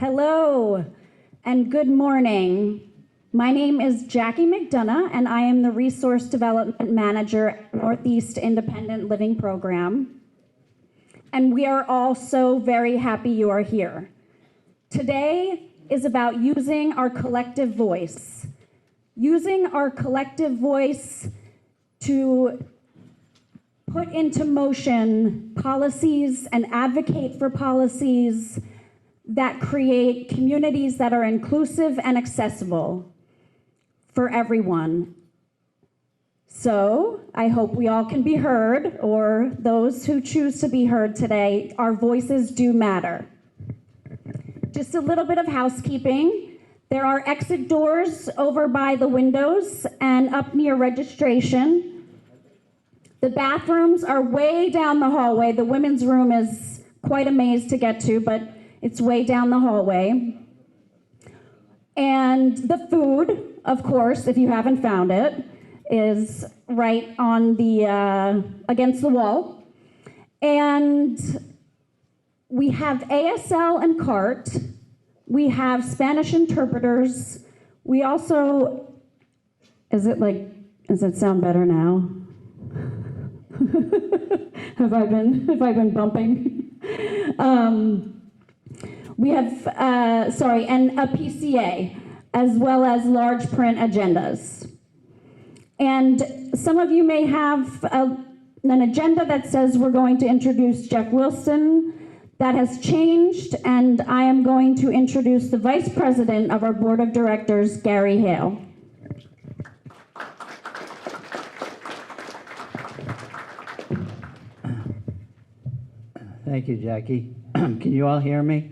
Hello and good morning. My name is Jackie McDonough and I am the Resource Development Manager at Northeast Independent Living Program. And we are all so very happy you are here. Today is about using our collective voice. Using our collective voice to put into motion policies and advocate for policies that create communities that are inclusive and accessible for everyone. So I hope we all can be heard, or those who choose to be heard today, our voices do matter. Just a little bit of housekeeping. There are exit doors over by the windows and up near registration. The bathrooms are way down the hallway. The women's room is quite a maze to get to, but it's way down the hallway. And the food, of course, if you haven't found it, is right on the, against the wall. And we have ASL and CART. We have Spanish interpreters. We also, does it sound better now? Have I been bumping? We have, and a PCA, as well as large print agendas. And some of you may have an agenda that says we're going to introduce Jeff Wilson. That has changed, and I am going to introduce the Vice President of our Board of Directors, Gary Hale. Thank you, Jackie. Can you all hear me?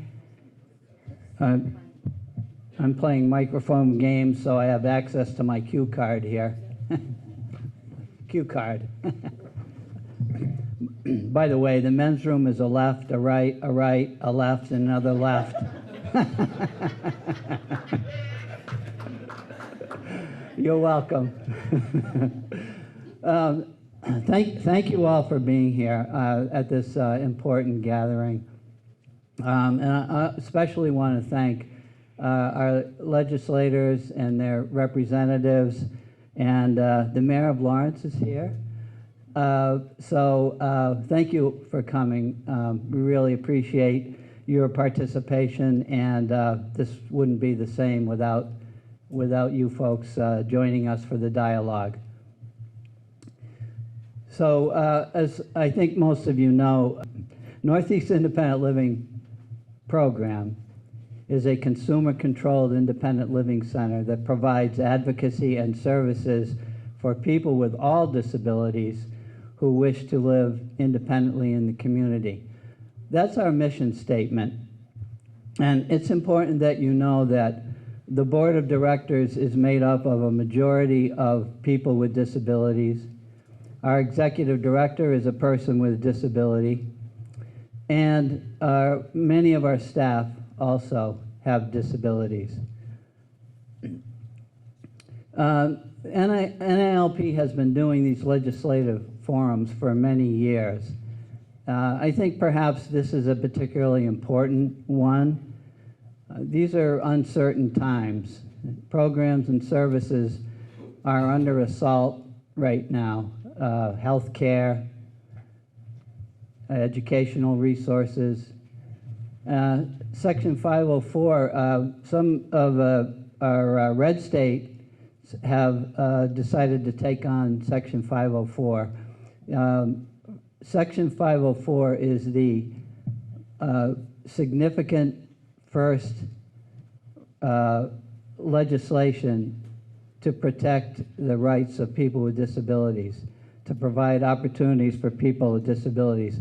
I'm playing microphone games, so I have access to my cue card here. Cue card. By the way, the men's room is a left, a right, a left, and another left. You're welcome. Thank you all for being here at this important gathering. And I especially want to thank our legislators and their representatives, and the Mayor of Lawrence is here. So thank you for coming. We really appreciate your participation, and this wouldn't be the same without you folks joining us for the dialogue. So as I think most of you know, Northeast Independent Living Program is a consumer-controlled independent living center that provides advocacy and services for people with all disabilities who wish to live independently in the community. That's our mission statement. And it's important that you know that the Board of Directors is made up of a majority of people with disabilities. Our Executive Director is a person with a disability. And many of our staff also have disabilities. NILP has been doing these legislative forums for many years. I think perhaps this is a particularly important one. These are uncertain times. Programs and services are under assault right now. Health care, educational resources. Section 504, some of our red states have decided to take on Section 504. Section 504 is the significant first legislation to protect the rights of people with disabilities, to provide opportunities for people with disabilities.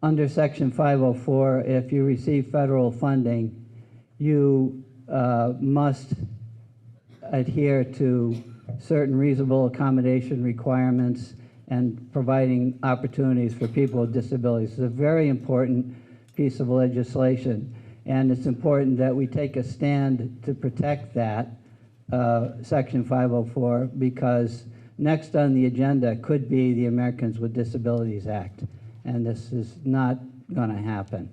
Under Section 504, if you receive federal funding, you must adhere to certain reasonable accommodation requirements and providing opportunities for people with disabilities. It's a very important piece of legislation, and it's important that we take a stand to protect that, Section 504, because next on the agenda could be the Americans with Disabilities Act, and this is not going to happen.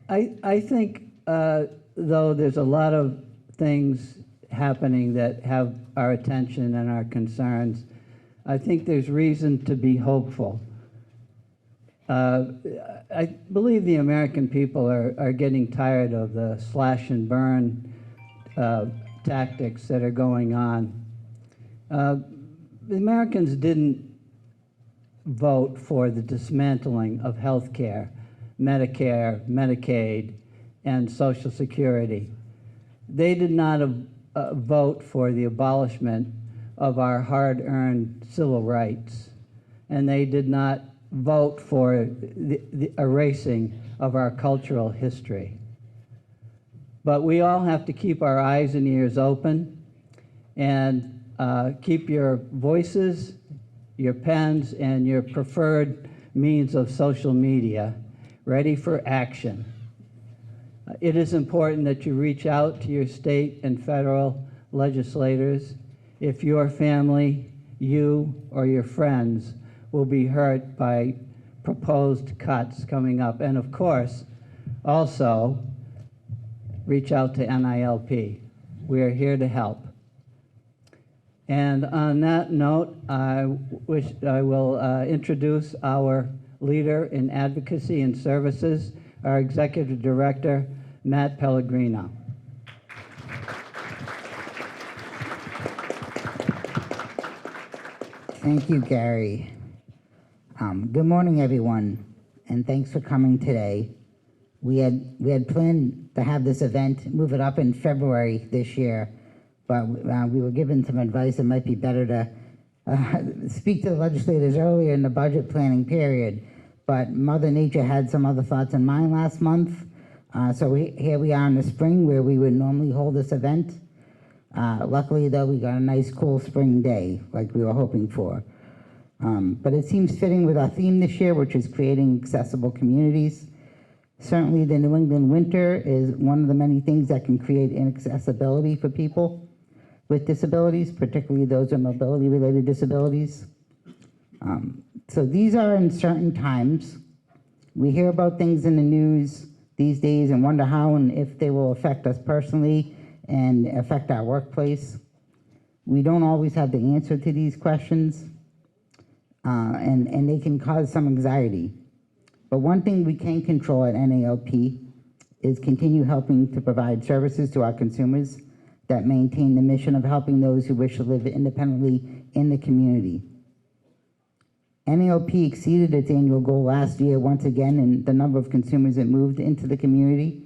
I think, though, there's a lot of things happening that have our attention and our concerns. I think there's reason to be hopeful. I believe the American people are getting tired of the slash and burn tactics that are going on. The Americans didn't vote for the dismantling of health care, Medicare, Medicaid, and Social Security. They did not vote for the abolishment of our hard-earned civil rights, and they did not vote for the erasing of our cultural history. But we all have to keep our eyes and ears open and keep your voices, your pens, and your preferred means of social media ready for action. It is important that you reach out to your state and federal legislators if your family, you, or your friends will be hurt by proposed cuts coming up. And of course, also, reach out to NILP. We are here to help. And on that note, I will introduce our leader in advocacy and services, our Executive Director, Matt Pellegrino. Thank you, Gary. Good morning, everyone, and thanks for coming today. We had planned to have this event, move it up in February this year, but we were given some advice. It might be better to speak to the legislators earlier in the budget planning period. But Mother Nature had some other thoughts in mind last month. So here we are in the spring where we would normally hold this event. Luckily, though, we got a nice cool spring day like we were hoping for. But it seems fitting with our theme this year, which is creating accessible communities. Certainly, the New England winter is one of the many things that can create inaccessibility for people with disabilities, particularly those with mobility-related disabilities. So these are uncertain times. We hear about things in the news these days and wonder how and if they will affect us personally and affect our workplace. We don't always have the answer to these questions, and they can cause some anxiety. But one thing we can control at NALP is continue helping to provide services to our consumers that maintain the mission of helping those who wish to live independently in the community. NALP exceeded its annual goal last year once again in the number of consumers that moved into the community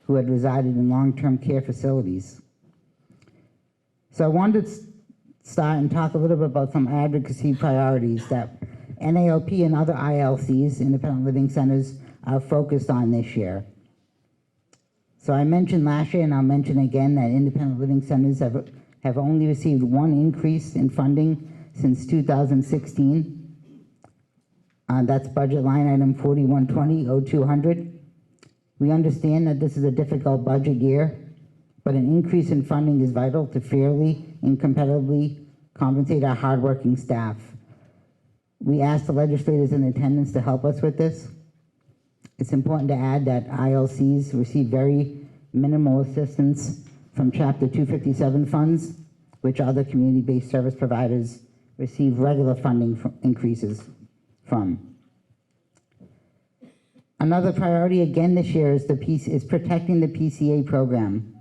who had resided in long-term care facilities. So I wanted to start and talk a little bit about some advocacy priorities that NALP and other ILCs, independent living centers, are focused on this year. So I mentioned last year, and I'll mention again, that independent living centers have only received one increase in funding since 2016. That's budget line item 4120-0200. We understand that this is a difficult budget year, but an increase in funding is vital to fairly and competitively compensate our hardworking staff. We asked the legislators in attendance to help us with this. It's important to add that ILCs receive very minimal assistance from Chapter 257 funds, which other community-based service providers receive regular funding increases from. Another priority again this year is protecting the PCA program.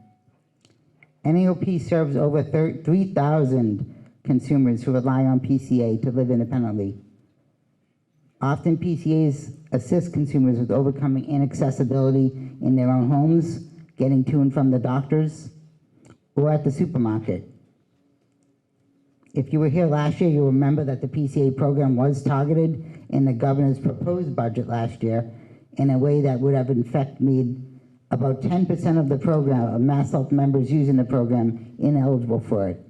NALP serves over 3,000 consumers who rely on PCA to live independently. Often PCAs assist consumers with overcoming inaccessibility in their own homes, getting to and from the doctors, or at the supermarket. If you were here last year, you'll remember that the PCA program was targeted in the governor's proposed budget last year in a way that would have in fact made about 10% of the program, of Mass Health members using the program, ineligible for it.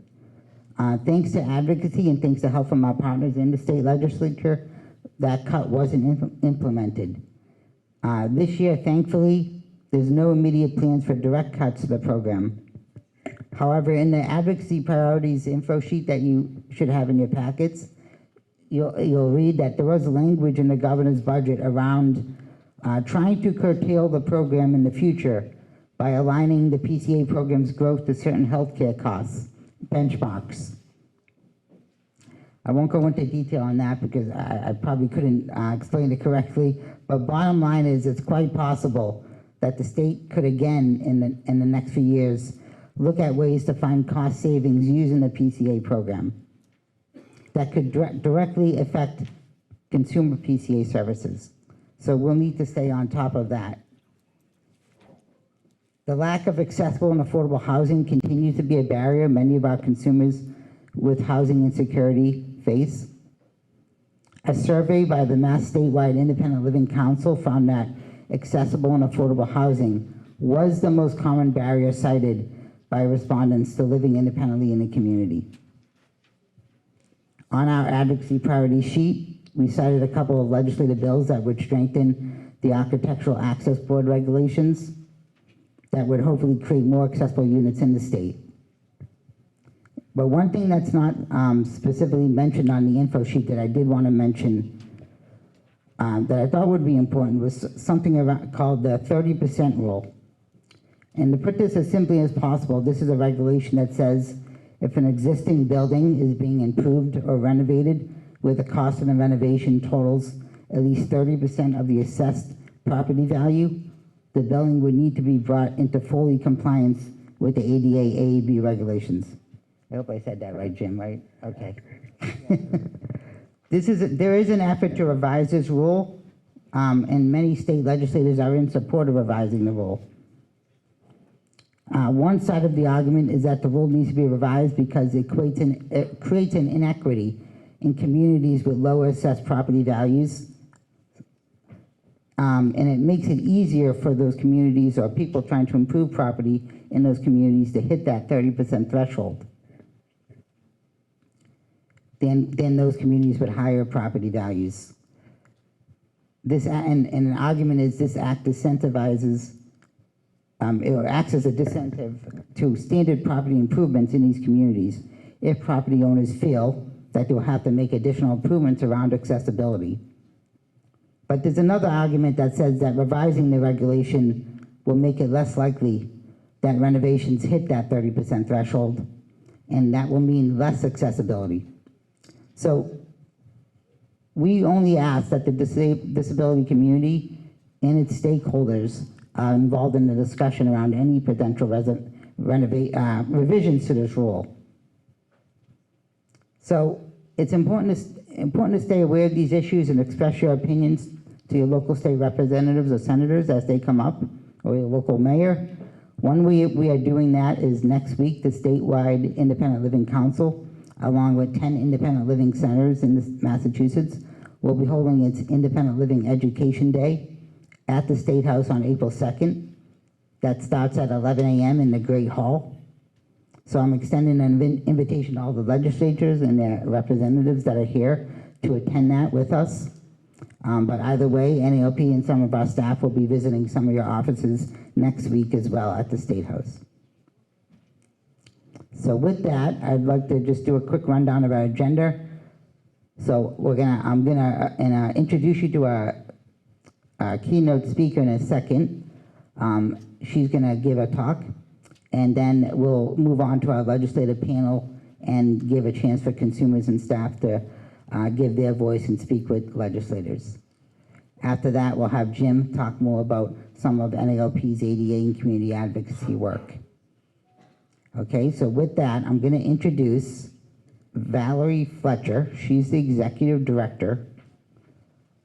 Thanks to advocacy and thanks to help from our partners in the state legislature, that cut wasn't implemented. This year, thankfully, there's no immediate plans for direct cuts to the program. However, in the advocacy priorities info sheet that you should have in your packets, you'll read that there was language in the governor's budget around trying to curtail the program in the future by aligning the PCA program's growth to certain healthcare costs, benchmarks. I won't go into detail on that because I probably couldn't explain it correctly, but bottom line is it's quite possible that the state could again, in the next few years, look at ways to find cost savings using the PCA program that could directly affect consumer PCA services. So we'll need to stay on top of that. The lack of accessible and affordable housing continues to be a barrier many of our consumers with housing insecurity face. A survey by the Mass Statewide Independent Living Council found that accessible and affordable housing was the most common barrier cited by respondents to living independently in the community. On our advocacy priority sheet, we cited a couple of legislative bills that would strengthen the Architectural Access Board regulations that would hopefully create more accessible units in the state. But one thing that's not specifically mentioned on the info sheet that I did want to mention that I thought would be important was something called the 30% rule. And to put this as simply as possible, this is a regulation that says if an existing building is being improved or renovated where the cost of the renovation totals at least 30% of the assessed property value, the building would need to be brought into fully compliance with the ADA AAB regulations. I hope I said that right, Jim, right? Okay. There is an effort to revise this rule, and many state legislators are in support of revising the rule. One side of the argument is that the rule needs to be revised because it creates an inequity in communities with lower assessed property values, and it makes it easier for those communities or people trying to improve property in those communities to hit that 30% threshold than those communities with higher property values. And an argument is this act incentivizes or acts as a disincentive to standard property improvements in these communities if property owners feel that they'll have to make additional improvements around accessibility. But there's another argument that says that revising the regulation will make it less likely that renovations hit that 30% threshold, and that will mean less accessibility. So we only ask that the disability community and its stakeholders are involved in the discussion around any potential revisions to this rule. So it's important to stay aware of these issues and express your opinions to your local state representatives or senators as they come up, or your local mayor. One way we are doing that is next week, the statewide Independent Living Council, along with 10 independent living centers in Massachusetts, will be holding its Independent Living Education Day at the State House on April 2nd. That starts at 11 a.m. in the Great Hall. So I'm extending an invitation to all the legislators and their representatives that are here to attend that with us. But either way, NILP and some of our staff will be visiting some of your offices next week as well at the State House. So with that, I'd like to just do a quick rundown of our agenda. So I'm gonna introduce you to our keynote speaker in a second. She's gonna give a talk, and then we'll move on to our legislative panel and give a chance for consumers and staff to give their voice and speak with legislators. After that, we'll have Jim talk more about some of NILP's ADA and community advocacy work. Okay, so with that, I'm going to introduce Valerie Fletcher. She's the Executive Director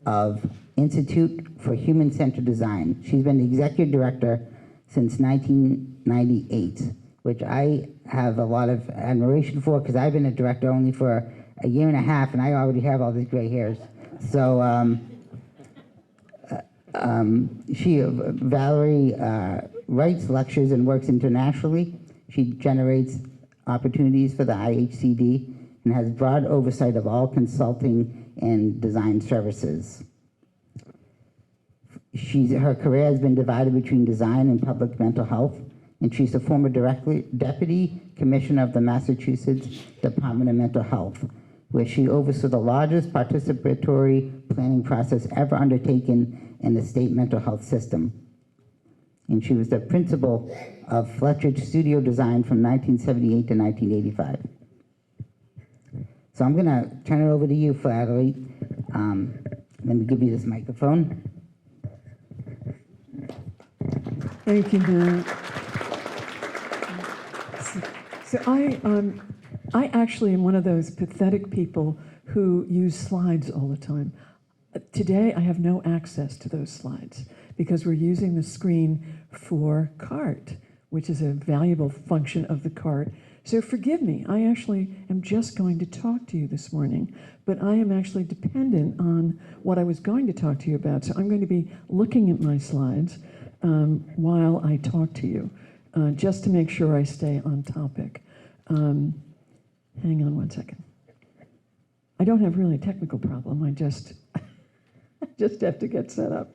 of Institute for Human-Centered Design. She's been the Executive Director since 1998, which I have a lot of admiration for because I've been a director only for a year and a half, and I already have all these gray hairs. So Valerie writes, lectures, and works internationally. She generates opportunities for the IHCD and has broad oversight of all consulting and design services. Her career has been divided between design and public mental health, and she's the former Deputy Commissioner of the Massachusetts Department of Mental Health, where she oversaw the largest participatory planning process ever undertaken in the state mental health system. And she was the principal of Fletcher Studio Design from 1978 to 1985. So I'm going to turn it over to you, Flattery. Let me give you this microphone. Thank you, Matt. So I actually am one of those pathetic people who use slides all the time. Today, I have no access to those slides because we're using the screen for CART, which is a valuable function of the CART. So forgive me, I actually am just going to talk to you this morning, but I am actually dependent on what I was going to talk to you about. So I'm going to be looking at my slides while I talk to you, just to make sure I stay on topic. Hang on one second. I don't have really a technical problem, I just have to get set up.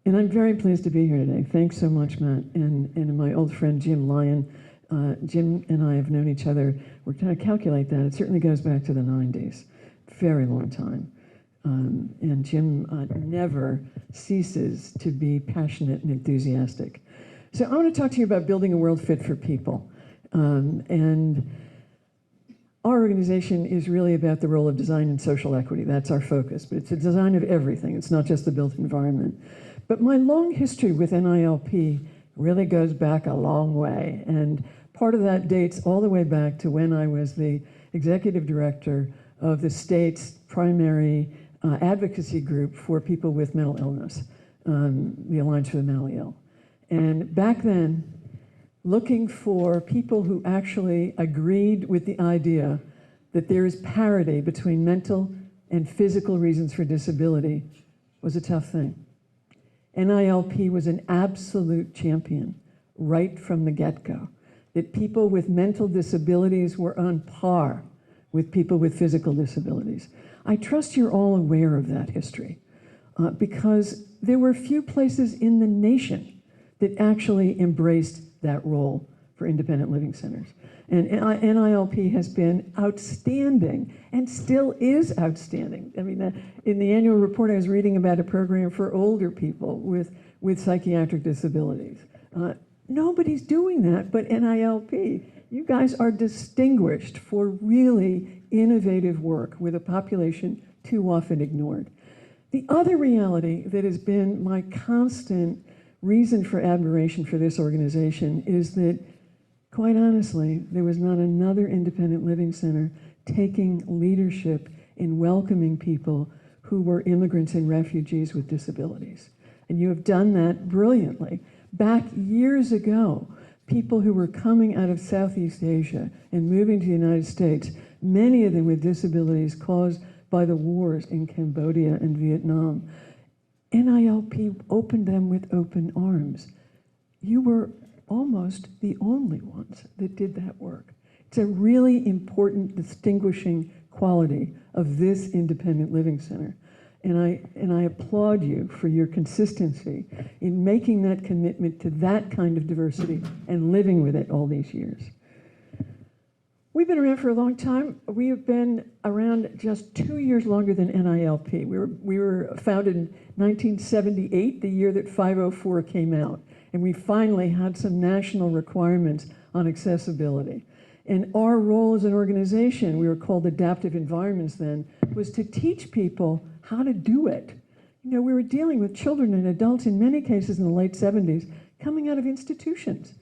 And I'm very pleased to be here today. Thanks so much, Matt, and my old friend Jim Lyon. Jim and I have known each other. We're trying to calculate that. It certainly goes back to the 90s, very long time. And Jim never ceases to be passionate and enthusiastic. So I want to talk to you about building a world fit for people. And our organization is really about the role of design and social equity. That's our focus, but it's a design of everything. It's not just the built environment. But my long history with NILP really goes back a long way. And part of that dates all the way back to when I was the executive director of the state's primary advocacy group for people with mental illness, the Alliance for the Mentally Ill. And back then, looking for people who actually agreed with the idea that there is parity between mental and physical reasons for disability was a tough thing. NILP was an absolute champion right from the get-go, that people with mental disabilities were on par with people with physical disabilities. I trust you're all aware of that history because there were few places in the nation that actually embraced that role for independent living centers. And NILP has been outstanding and still is outstanding. I mean, in the annual report, I was reading about a program for older people with psychiatric disabilities. Nobody's doing that but NILP. You guys are distinguished for really innovative work with a population too often ignored. The other reality that has been my constant reason for admiration for this organization is that, quite honestly, there was not another independent living center taking leadership in welcoming people who were immigrants and refugees with disabilities. And you have done that brilliantly. Back years ago, people who were coming out of Southeast Asia and moving to the United States, many of them with disabilities caused by the wars in Cambodia and Vietnam, NILP opened them with open arms. You were almost the only ones that did that work. It's a really important distinguishing quality of this independent living center. And I applaud you for your consistency in making that commitment to that kind of diversity and living with it all these years. We've been around for a long time. We have been around just 2 years longer than NILP. We were founded in 1978, the year that 504 came out. And we finally had some national requirements on accessibility. And our role as an organization, we were called Adaptive Environments then, was to teach people how to do it. You know, we were dealing with children and adults in many cases in the late 70s coming out of institutions.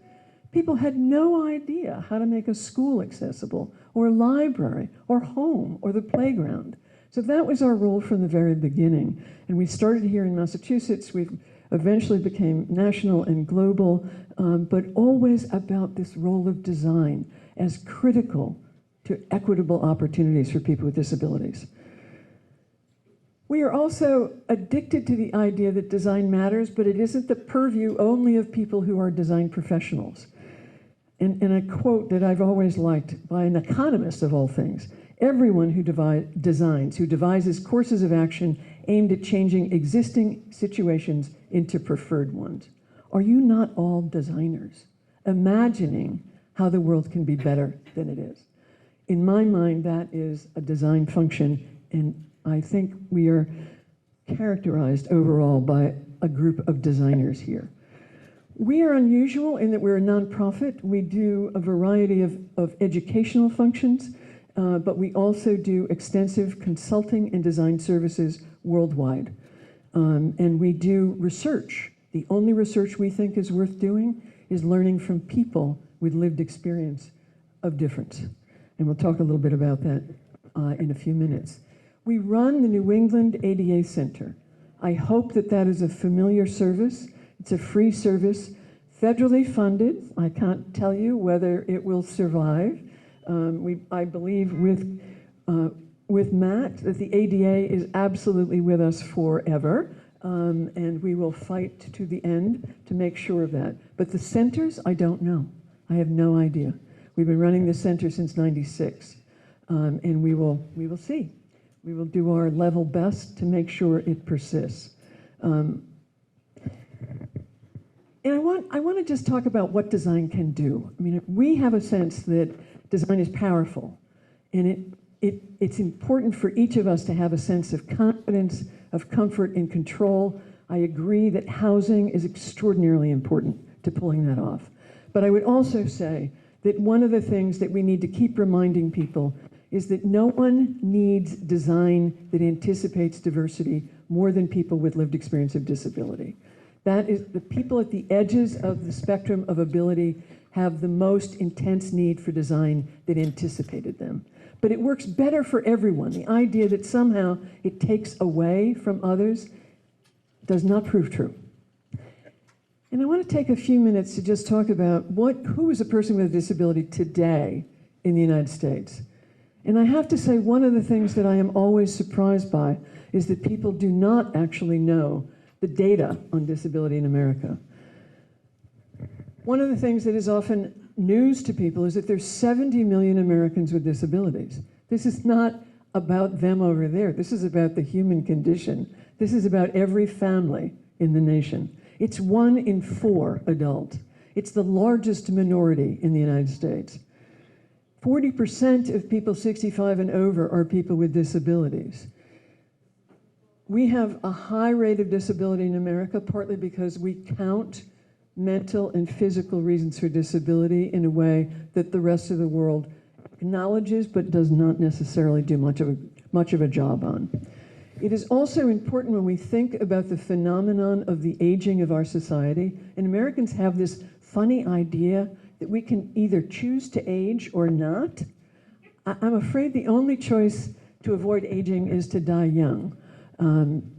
People had no idea how to make a school accessible, or a library, or home, or the playground. So that was our role from the very beginning. And we started here in Massachusetts. We eventually became national and global, but always about this role of design as critical to equitable opportunities for people with disabilities. We are also addicted to the idea that design matters, but it isn't the purview only of people who are design professionals. And a quote that I've always liked by an economist of all things: everyone who devises courses of action aimed at changing existing situations into preferred ones. Are you not all designers, imagining how the world can be better than it is? In my mind, that is a design function, and I think we are characterized overall by a group of designers here. We are unusual in that we're a nonprofit. We do a variety of educational functions, but we also do extensive consulting and design services worldwide. And we do research. The only research we think is worth doing is learning from people with lived experience of difference. And we'll talk a little bit about that in a few minutes. We run the New England ADA Center. I hope that that is a familiar service. It's a free service, federally funded. I can't tell you whether it will survive. I believe with Matt that the ADA is absolutely with us forever, and we will fight to the end to make sure of that. But the centers, I don't know. I have no idea. We've been running the center since '96, and we will see. We will do our level best to make sure it persists. And I want to just talk about what design can do. I mean, we have a sense that design is powerful, and it's important for each of us to have a sense of confidence, of comfort and control. I agree that housing is extraordinarily important to pulling that off. But I would also say that one of the things that we need to keep reminding people is that no one needs design that anticipates diversity more than people with lived experience of disability. That is, the people at the edges of the spectrum of ability have the most intense need for design that anticipated them. But it works better for everyone. The idea that somehow it takes away from others does not prove true. And I want to take a few minutes to just talk about who is a person with a disability today in the United States. And I have to say, one of the things that I am always surprised by is that people do not actually know the data on disability in America. One of the things that is often news to people is that there's 70 million Americans with disabilities. This is not about them over there. This is about the human condition. This is about every family in the nation. It's 1 in 4 adults. It's the largest minority in the United States. 40% of people 65 and over are people with disabilities. We have a high rate of disability in America, partly because we count mental and physical reasons for disability in a way that the rest of the world acknowledges but does not necessarily do much of a job on. It is also important when we think about the phenomenon of the aging of our society, and Americans have this funny idea that we can either choose to age or not. I'm afraid the only choice to avoid aging is to die young.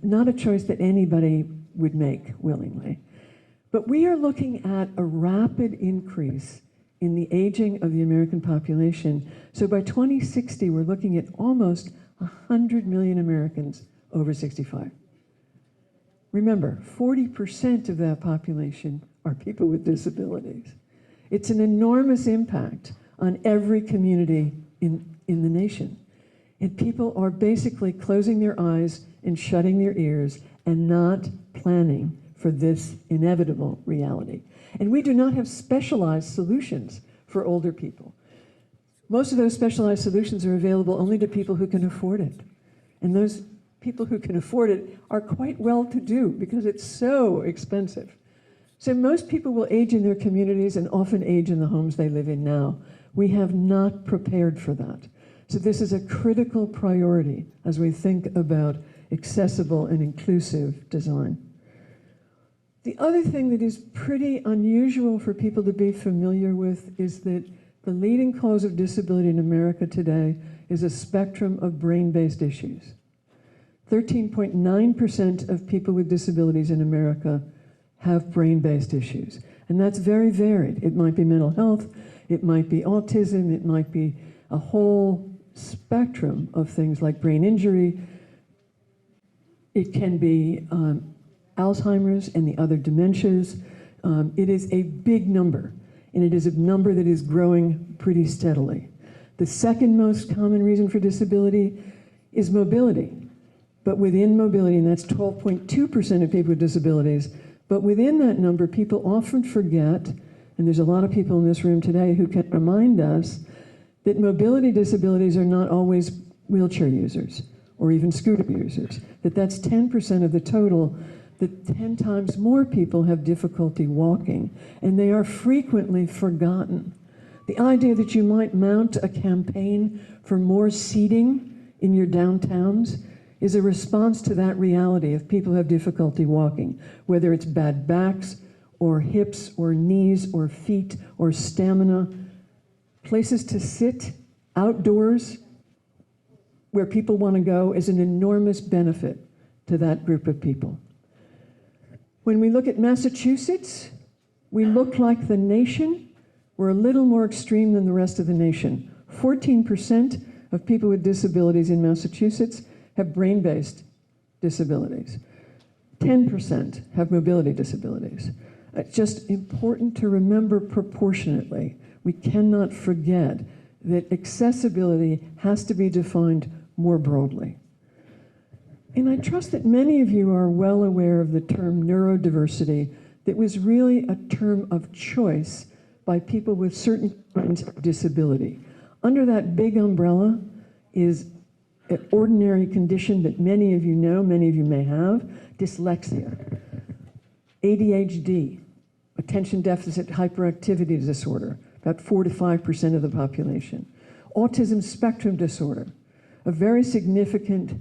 Not a choice that anybody would make willingly. But we are looking at a rapid increase in the aging of the American population. So by 2060, we're looking at almost 100 million Americans over 65. Remember, 40% of that population are people with disabilities. It's an enormous impact on every community in the nation. And people are basically closing their eyes and shutting their ears and not planning for this inevitable reality. And we do not have specialized solutions for older people. Most of those specialized solutions are available only to people who can afford it. And those people who can afford it are quite well-to-do because it's so expensive. So most people will age in their communities and often age in the homes they live in now. We have not prepared for that. So this is a critical priority as we think about accessible and inclusive design. The other thing that is pretty unusual for people to be familiar with is that the leading cause of disability in America today is a spectrum of brain-based issues. 13.9% of people with disabilities in America have brain-based issues. And that's very varied. It might be mental health, it might be autism, it might be a whole spectrum of things like brain injury. It can be Alzheimer's and the other dementias. It is a big number, and it is a number that is growing pretty steadily. The second most common reason for disability is mobility. But within mobility, and that's 12.2% of people with disabilities, but within that number, people often forget, and there's a lot of people in this room today who can remind us that mobility disabilities are not always wheelchair users or even scooter users, that's 10% of the total, that 10 times more people have difficulty walking, and they are frequently forgotten. The idea that you might mount a campaign for more seating in your downtowns is a response to that reality of people who have difficulty walking, whether it's bad backs or hips or knees or feet or stamina. Places to sit outdoors where people want to go is an enormous benefit to that group of people. When we look at Massachusetts, we look like the nation. We're a little more extreme than the rest of the nation. 14% of people with disabilities in Massachusetts have brain-based disabilities. 10% have mobility disabilities. It's just important to remember proportionately. We cannot forget that accessibility has to be defined more broadly. And I trust that many of you are well aware of the term neurodiversity that was really a term of choice by people with certain kinds of disability. Under that big umbrella is an ordinary condition that many of you know, many of you may have, dyslexia, ADHD, attention deficit hyperactivity disorder, about 4 to 5% of the population. Autism spectrum disorder, a very significant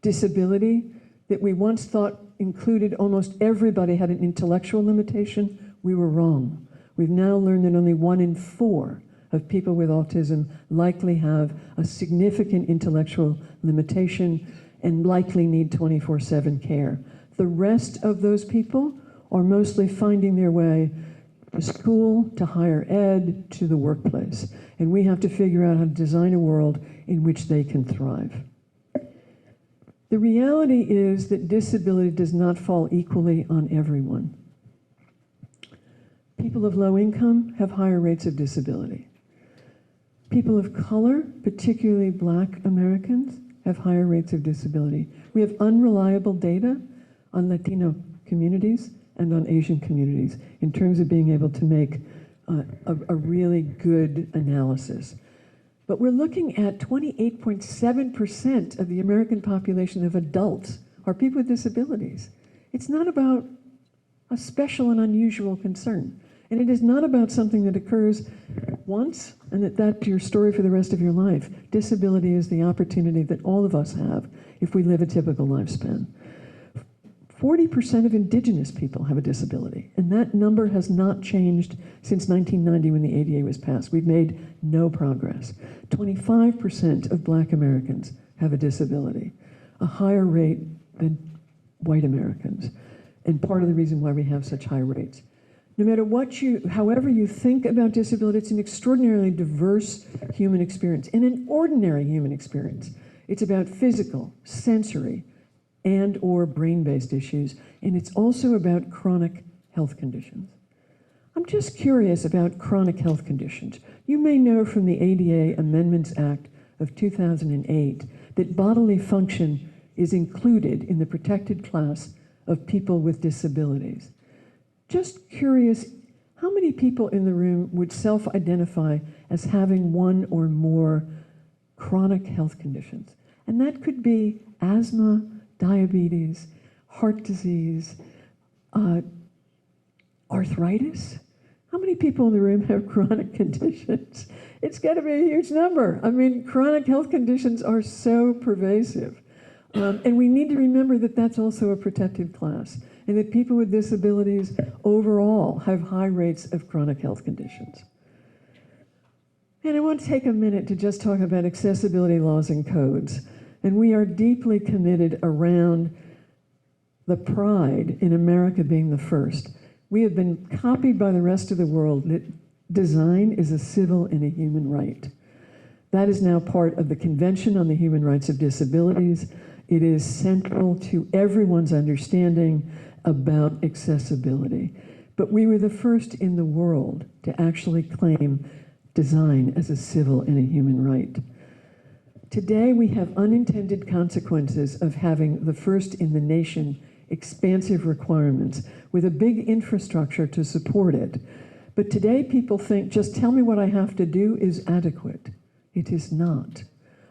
disability that we once thought included almost everybody had an intellectual limitation. We were wrong. We've now learned that only 1 in 4 of people with autism likely have a significant intellectual limitation and likely need 24/7 care. The rest of those people are mostly finding their way to school, to higher ed, to the workplace. And we have to figure out how to design a world in which they can thrive. The reality is that disability does not fall equally on everyone. People of low income have higher rates of disability. People of color, particularly Black Americans, have higher rates of disability. We have unreliable data on Latino communities and on Asian communities in terms of being able to make a really good analysis. But we're looking at 28.7% of the American population of adults are people with disabilities. It's not about a special and unusual concern. And it is not about something that occurs once and that's your story for the rest of your life. Disability is the opportunity that all of us have if we live a typical lifespan. 40% of indigenous people have a disability, and that number has not changed since 1990 when the ADA was passed. We've made no progress. 25% of Black Americans have a disability, a higher rate than white Americans, and part of the reason why we have such high rates. No matter however you think about disability, it's an extraordinarily diverse human experience, and an ordinary human experience. It's about physical, sensory, and or brain-based issues, and it's also about chronic health conditions. I'm just curious about chronic health conditions. You may know from the ADA Amendments Act of 2008 that bodily function is included in the protected class of people with disabilities. Just curious, how many people in the room would self-identify as having one or more chronic health conditions? And that could be asthma, diabetes, heart disease, arthritis. How many people in the room have chronic conditions? It's got to be a huge number. I mean, chronic health conditions are so pervasive. And we need to remember that that's also a protected class, and that people with disabilities overall have high rates of chronic health conditions. And I want to take a minute to just talk about accessibility laws and codes. And we are deeply committed around the pride in America being the first. We have been copied by the rest of the world that design is a civil and a human right. That is now part of the Convention on the Human Rights of Disabilities. It is central to everyone's understanding about accessibility. But we were the first in the world to actually claim design as a civil and a human right. Today, we have unintended consequences of having the first in the nation expansive requirements with a big infrastructure to support it. But today, people think, just tell me what I have to do is adequate. It is not.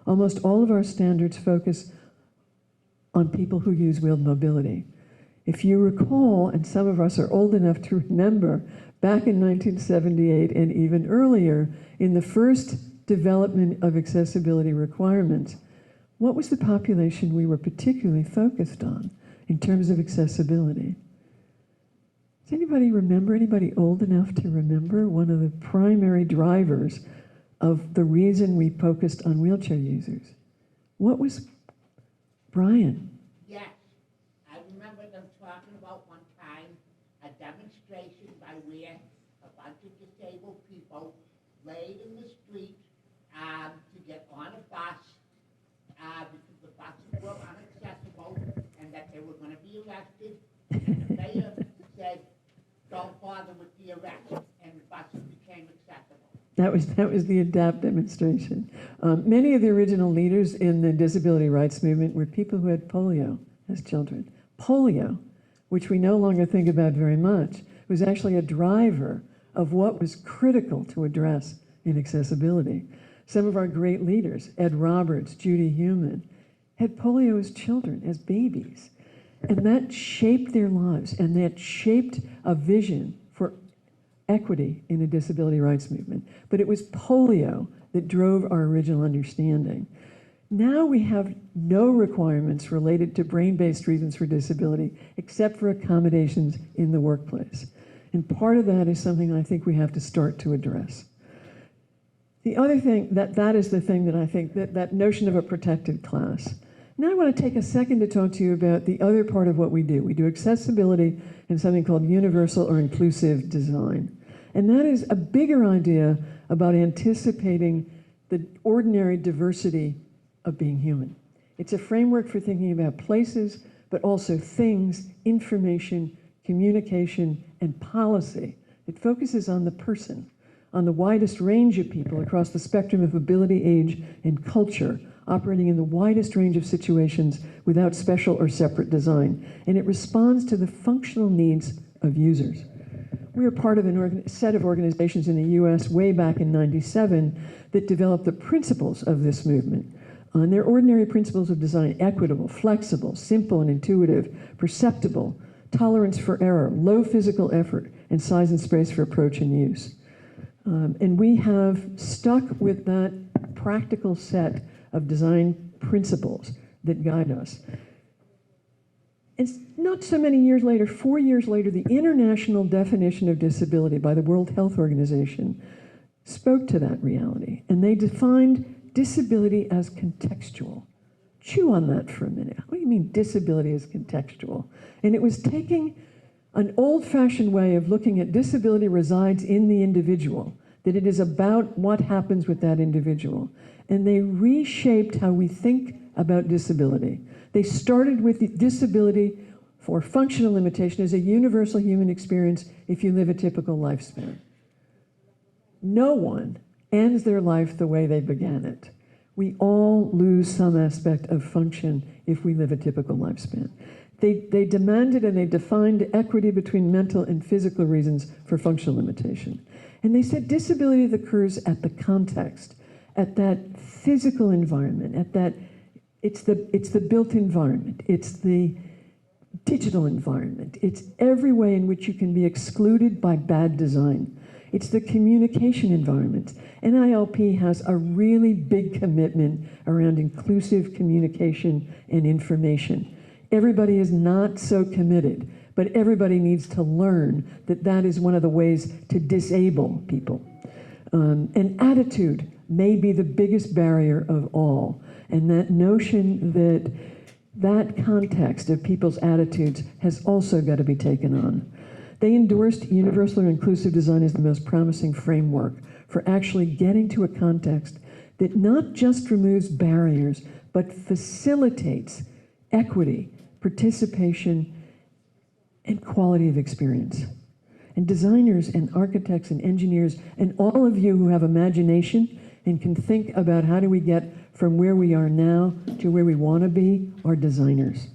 Almost all of our standards focus on people who use wheeled mobility. If you recall, and some of us are old enough to remember, back in 1978 and even earlier, in the first development of accessibility requirements, what was the population we were particularly focused on in terms of accessibility? Does anybody remember, anybody old enough to remember one of the primary drivers of the reason we focused on wheelchair users? What was, Brian? Yes, I remember them talking about one time a demonstration by where a bunch of disabled people laid in the street to get on a bus because the buses were inaccessible and that they were going to be arrested. And the mayor said, "Don't bother with the arrest," and the buses became accessible. That was the ADAPT demonstration. Many of the original leaders in the disability rights movement were people who had polio as children. Polio, which we no longer think about very much, was actually a driver of what was critical to address inaccessibility. Some of our great leaders, Ed Roberts, Judy Heumann, had polio as children, as babies. And that shaped their lives, and that shaped a vision for equity in the disability rights movement. But it was polio that drove our original understanding. Now we have no requirements related to brain-based reasons for disability except for accommodations in the workplace. And part of that is something I think we have to start to address. The other thing, that is the thing that I think, that notion of a protected class. Now I want to take a second to talk to you about the other part of what we do. We do accessibility and something called universal or inclusive design. And that is a bigger idea about anticipating the ordinary diversity of being human. It's a framework for thinking about places, but also things, information, communication, and policy. It focuses on the person, on the widest range of people across the spectrum of ability, age, and culture, operating in the widest range of situations without special or separate design. And it responds to the functional needs of users. We are part of a set of organizations in the US way back in '97 that developed the principles of this movement. And they're ordinary principles of design: equitable, flexible, simple and intuitive, perceptible, tolerance for error, low physical effort, and size and space for approach and use. And we have stuck with that practical set of design principles that guide us. It's not so many years later, 4 years later, the international definition of disability by the World Health Organization spoke to that reality, and they defined disability as contextual. Chew on that for a minute. What do you mean disability is contextual? And it was taking an old-fashioned way of looking at disability resides in the individual, that it is about what happens with that individual. And they reshaped how we think about disability. They started with the disability for functional limitation as a universal human experience if you live a typical lifespan. No one ends their life the way they began it. We all lose some aspect of function if we live a typical lifespan. They demanded and they defined equity between mental and physical reasons for functional limitation. And they said disability that occurs at the context, at that physical environment, at that, it's the built environment, it's the digital environment, it's every way in which you can be excluded by bad design. It's the communication environment. NILP has a really big commitment around inclusive communication and information. Everybody is not so committed, but everybody needs to learn that that is one of the ways to disable people. And attitude may be the biggest barrier of all. And that notion that that context of people's attitudes has also got to be taken on. They endorsed universal and inclusive design as the most promising framework for actually getting to a context that not just removes barriers, but facilitates equity, participation, and quality of experience. And designers and architects and engineers and all of you who have imagination and can think about how do we get from where we are now to where we want to be are designers.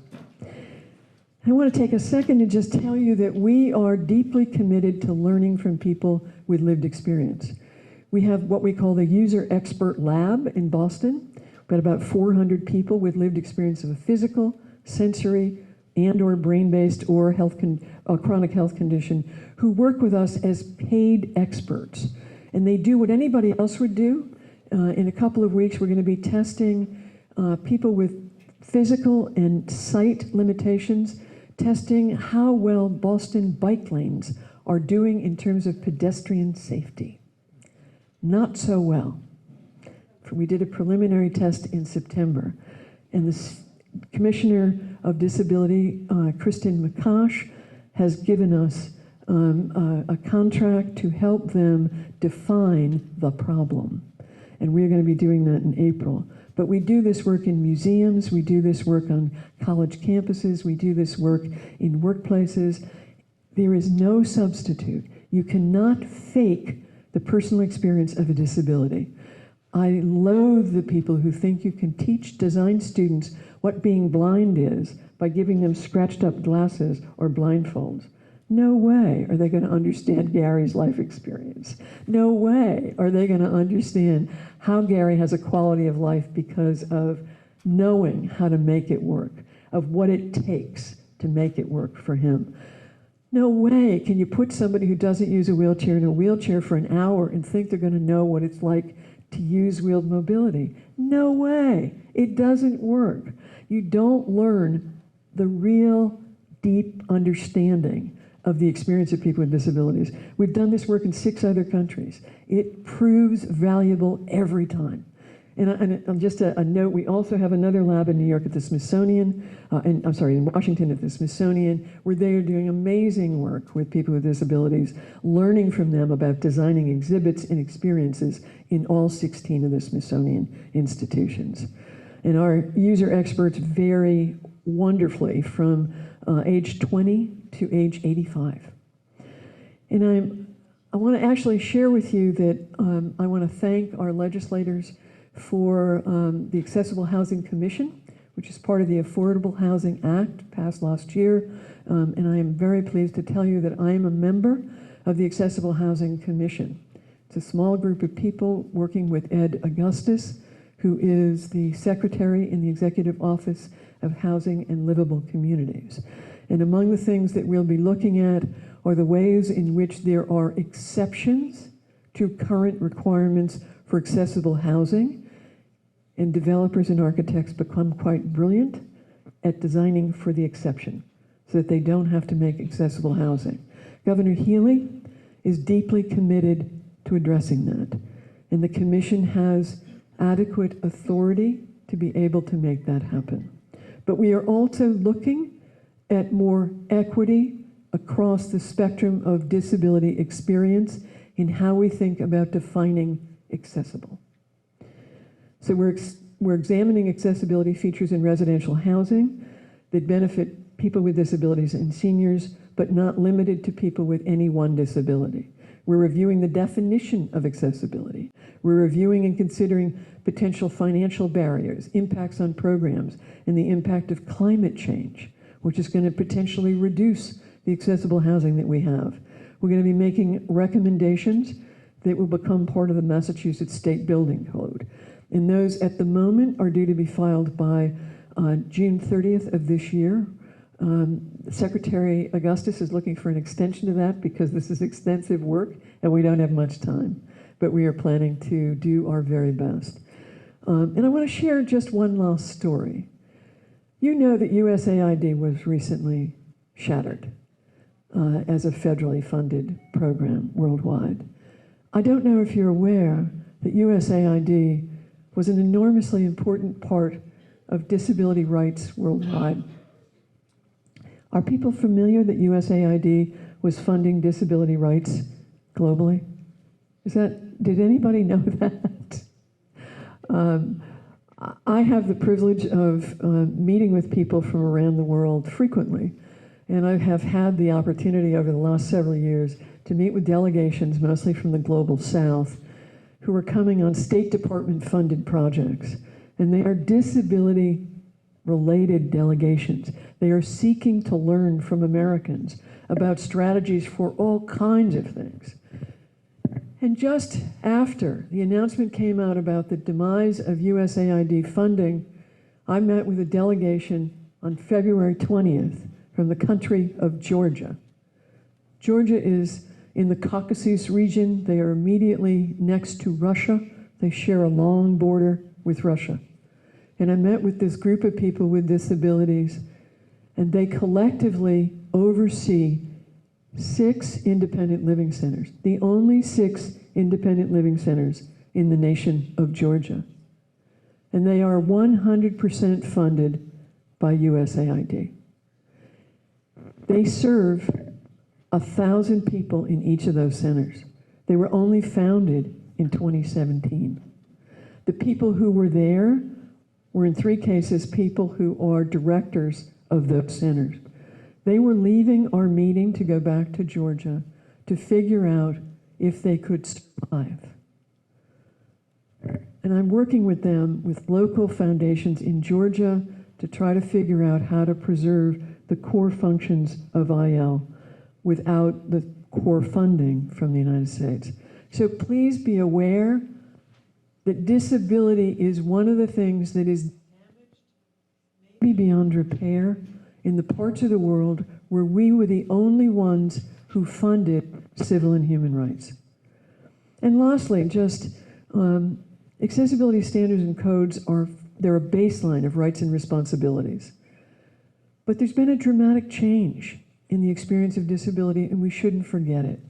I want to take a second to just tell you that we are deeply committed to learning from people with lived experience. We have what we call the User Expert Lab in Boston. We've got about 400 people with lived experience of a physical, sensory and or brain-based or chronic health condition, who work with us as paid experts. And they do what anybody else would do. In a couple of weeks, we're going to be testing people with physical and sight limitations, testing how well Boston bike lanes are doing in terms of pedestrian safety. Not so well. We did a preliminary test in September, and the Commissioner of Disability, Kristen McCosh, has given us a contract to help them define the problem. And we're going to be doing that in April. But we do this work in museums, we do this work on college campuses, we do this work in workplaces. There is no substitute. You cannot fake the personal experience of a disability. I loathe the people who think you can teach design students what being blind is by giving them scratched up glasses or blindfolds. No way are they going to understand Gary's life experience. No way are they going to understand how Gary has a quality of life because of knowing how to make it work, of what it takes to make it work for him. No way can you put somebody who doesn't use a wheelchair in a wheelchair for an hour and think they're going to know what it's like to use wheeled mobility. No way. It doesn't work. You don't learn the real deep understanding of the experience of people with disabilities. We've done this work in 6 other countries. It proves valuable every time. And just a note, we also have another lab in New York at the Smithsonian, in Washington at the Smithsonian, where they are doing amazing work with people with disabilities, learning from them about designing exhibits and experiences in all 16 of the Smithsonian institutions. And our user experts vary wonderfully from age 20 to age 85. And I want to actually share with you that I want to thank our legislators for the Accessible Housing Commission, which is part of the Affordable Housing Act passed last year. And I am very pleased to tell you that I am a member of the Accessible Housing Commission. It's a small group of people working with Ed Augustus, who is the secretary in the Executive Office of Housing and Livable Communities. And among the things that we'll be looking at are the ways in which there are exceptions to current requirements for accessible housing, and developers and architects become quite brilliant at designing for the exception so that they don't have to make accessible housing. Governor Healy is deeply committed to addressing that, and the Commission has adequate authority to be able to make that happen. But we are also looking at more equity across the spectrum of disability experience in how we think about defining accessible. So we're examining accessibility features in residential housing that benefit people with disabilities and seniors, but not limited to people with any one disability. We're reviewing the definition of accessibility. We're reviewing and considering potential financial barriers, impacts on programs, and the impact of climate change, which is going to potentially reduce the accessible housing that we have. We're going to be making recommendations that will become part of the Massachusetts State Building Code. And those at the moment are due to be filed by June 30th of this year. Secretary Augustus is looking for an extension of that because this is extensive work and we don't have much time, but we are planning to do our very best. And I want to share just one last story. You know that USAID was recently shattered as a federally funded program worldwide. I don't know if you're aware that USAID was an enormously important part of disability rights worldwide. Are people familiar that USAID was funding disability rights globally? Did anybody know that? I have the privilege of meeting with people from around the world frequently, and I have had the opportunity over the last several years to meet with delegations, mostly from the Global South, who are coming on State Department funded projects. And they are disability related delegations. They are seeking to learn from Americans about strategies for all kinds of things. And just after the announcement came out about the demise of USAID funding, I met with a delegation on February 20th from the country of Georgia. Georgia is in the Caucasus region. They are immediately next to Russia. They share a long border with Russia. And I met with this group of people with disabilities, and they collectively oversee 6 independent living centers, the only 6 independent living centers in the nation of Georgia. And they are 100% funded by USAID. They serve 1,000 people in each of those centers. They were only founded in 2017. The people who were there were in 3 cases people who are directors of those centers. They were leaving our meeting to go back to Georgia to figure out if they could survive. And I'm working with them with local foundations in Georgia to try to figure out how to preserve the core functions of IL without the core funding from the United States. So please be aware that disability is one of the things that is damaged, maybe beyond repair, in the parts of the world where we were the only ones who funded civil and human rights. And lastly, just accessibility standards and codes they're a baseline of rights and responsibilities. But there's been a dramatic change in the experience of disability, and we shouldn't forget it.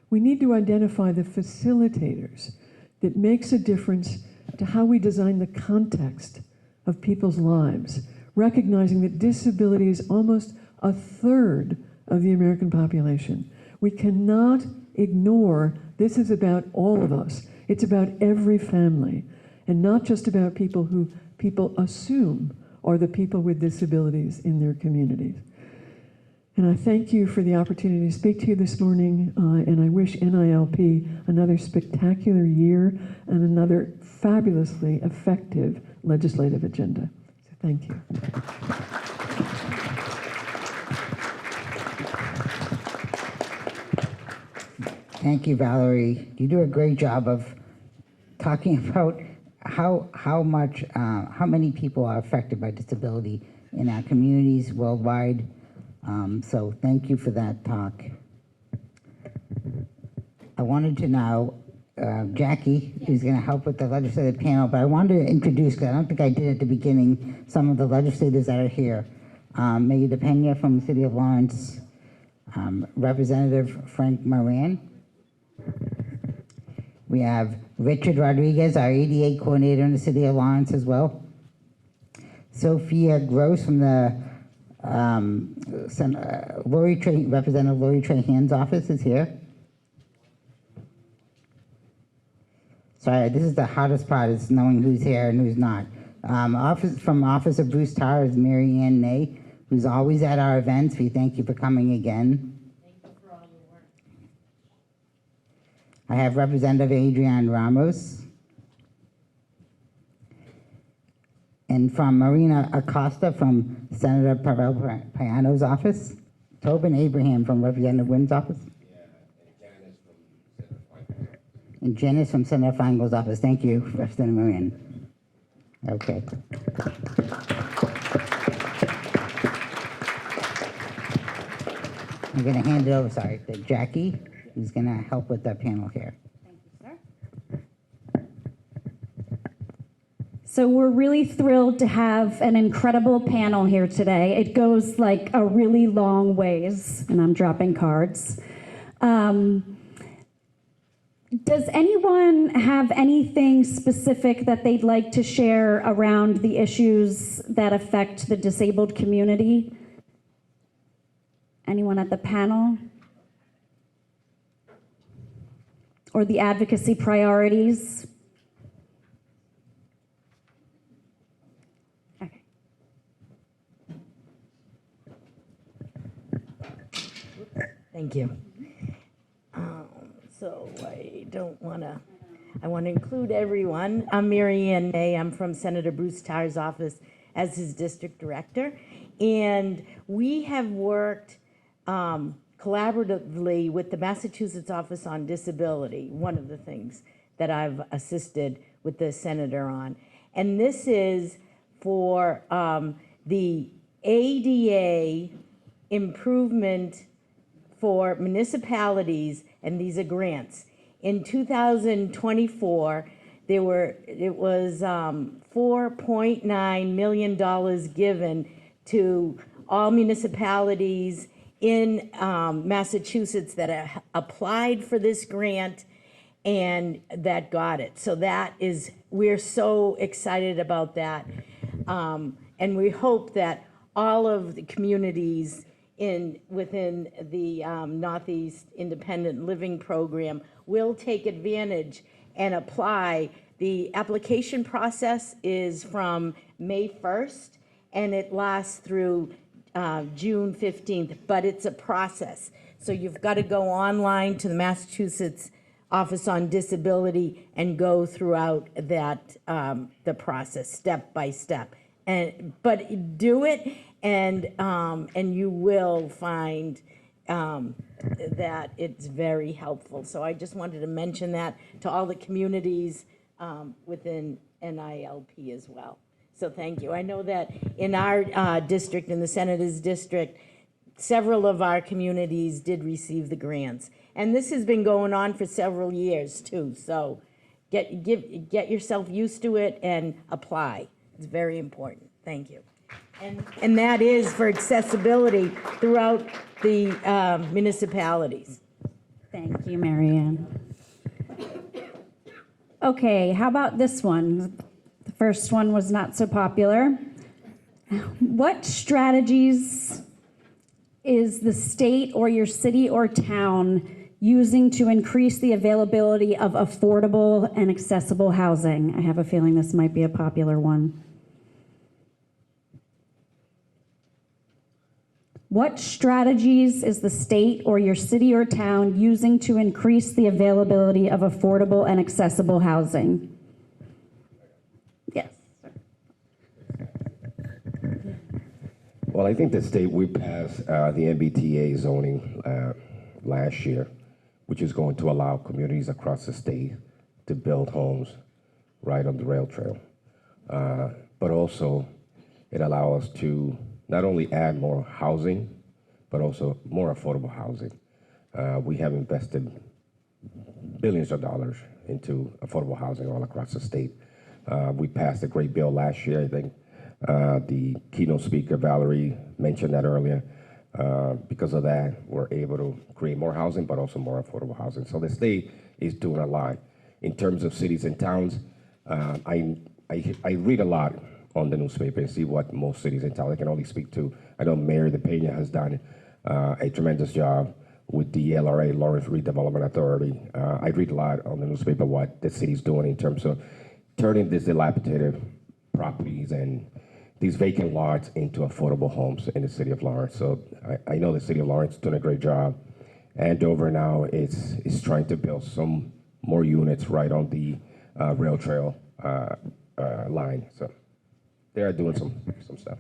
We need to identify the facilitators that makes a difference to how we design the context of people's lives, recognizing that disability is almost 1/3 of the American population. We cannot ignore this is about all of us. It's about every family, and not just about people who people assume are the people with disabilities in their communities. And I thank you for the opportunity to speak to you this morning, and I wish NILP another spectacular year and another fabulously effective legislative agenda. So thank you. Thank you, Valerie. You do a great job of talking about how many people are affected by disability in our communities worldwide. So thank you for that talk. I wanted to now, Jackie, who's going to help with the legislative panel, but I wanted to introduce, because I don't think I did at the beginning, some of the legislators that are here. Mayor DePena from the City of Lawrence, Representative Frank Moran. We have Richard Rodriguez, our ADA coordinator in the City of Lawrence as well. Sophia Gross from the Representative Lori Trahan's office is here. Sorry, this is the hardest part, is knowing who's here and who's not. From Office of Bruce Tarr is Mary Ann Ney, who's always at our events. We thank you for coming again. Thank you for all your work. I have Representative Adrian Ramos. And from Marina Acosta from Senator Pavel Payano's office. Tobin Abraham from Representative Wynn's office. And Janice from Senator Feingold's office. Thank you, Representative Moran. Okay. I'm going to hand it over, to Jackie, who's going to help with the panel here. Thank you, sir. So we're really thrilled to have an incredible panel here today. It goes like a really long ways, and I'm dropping cards. Does anyone have anything specific that they'd like to share around the issues that affect the disabled community? Anyone at the panel? Or the advocacy priorities? Okay. Thank you. So I want to include everyone. I'm Mary Ann Ney. I'm from Senator Bruce Tarr's office as his district director. And we have worked collaboratively with the Massachusetts Office on Disability, one of the things that I've assisted with the senator on. And this is for the ADA improvement for municipalities, and these are grants. In 2024, it was $4.9 million given to all municipalities in Massachusetts that applied for this grant and that got it. So we're so excited about that. And we hope that all of the communities within the Northeast Independent Living Program will take advantage and apply. The application process is from May 1st and it lasts through June 15th, but it's a process. So you've got to go online to the Massachusetts Office on Disability and go throughout that, the process step by step. But do it, and you will find that it's very helpful. So I just wanted to mention that to all the communities within NILP as well. So thank you. I know that in our district, in the Senator's district, several of our communities did receive the grants. And this has been going on for several years too. So get yourself used to it and apply. It's very important. Thank you. And that is for accessibility throughout the municipalities. Thank you, Marianne. Okay, how about this one? The first one was not so popular. What strategies is the state or your city or town using to increase the availability of affordable and accessible housing? I have a feeling this might be a popular one. What strategies is the state or your city or town using to increase the availability of affordable and accessible housing? Yes, sir. Well, I think the state, we passed the MBTA zoning last year, which is going to allow communities across the state to build homes right on the rail trail. But also, it allows us to not only add more housing, but also more affordable housing. We have invested billions of dollars into affordable housing all across the state. We passed a great bill last year. I think the keynote speaker, Valerie, mentioned that earlier. Because of that, we're able to create more housing, but also more affordable housing. So the state is doing a lot. In terms of cities and towns, I read a lot on the newspaper and see what most cities and towns I can only speak to. I know Mayor DePena has done a tremendous job with the LRA, Lawrence Redevelopment Authority. I read a lot on the newspaper what the city's doing in terms of turning these dilapidated properties and these vacant lots into affordable homes in the city of Lawrence. So I know the city of Lawrence is doing a great job. Andover now is trying to build some more units right on the rail trail line. So they are doing some stuff.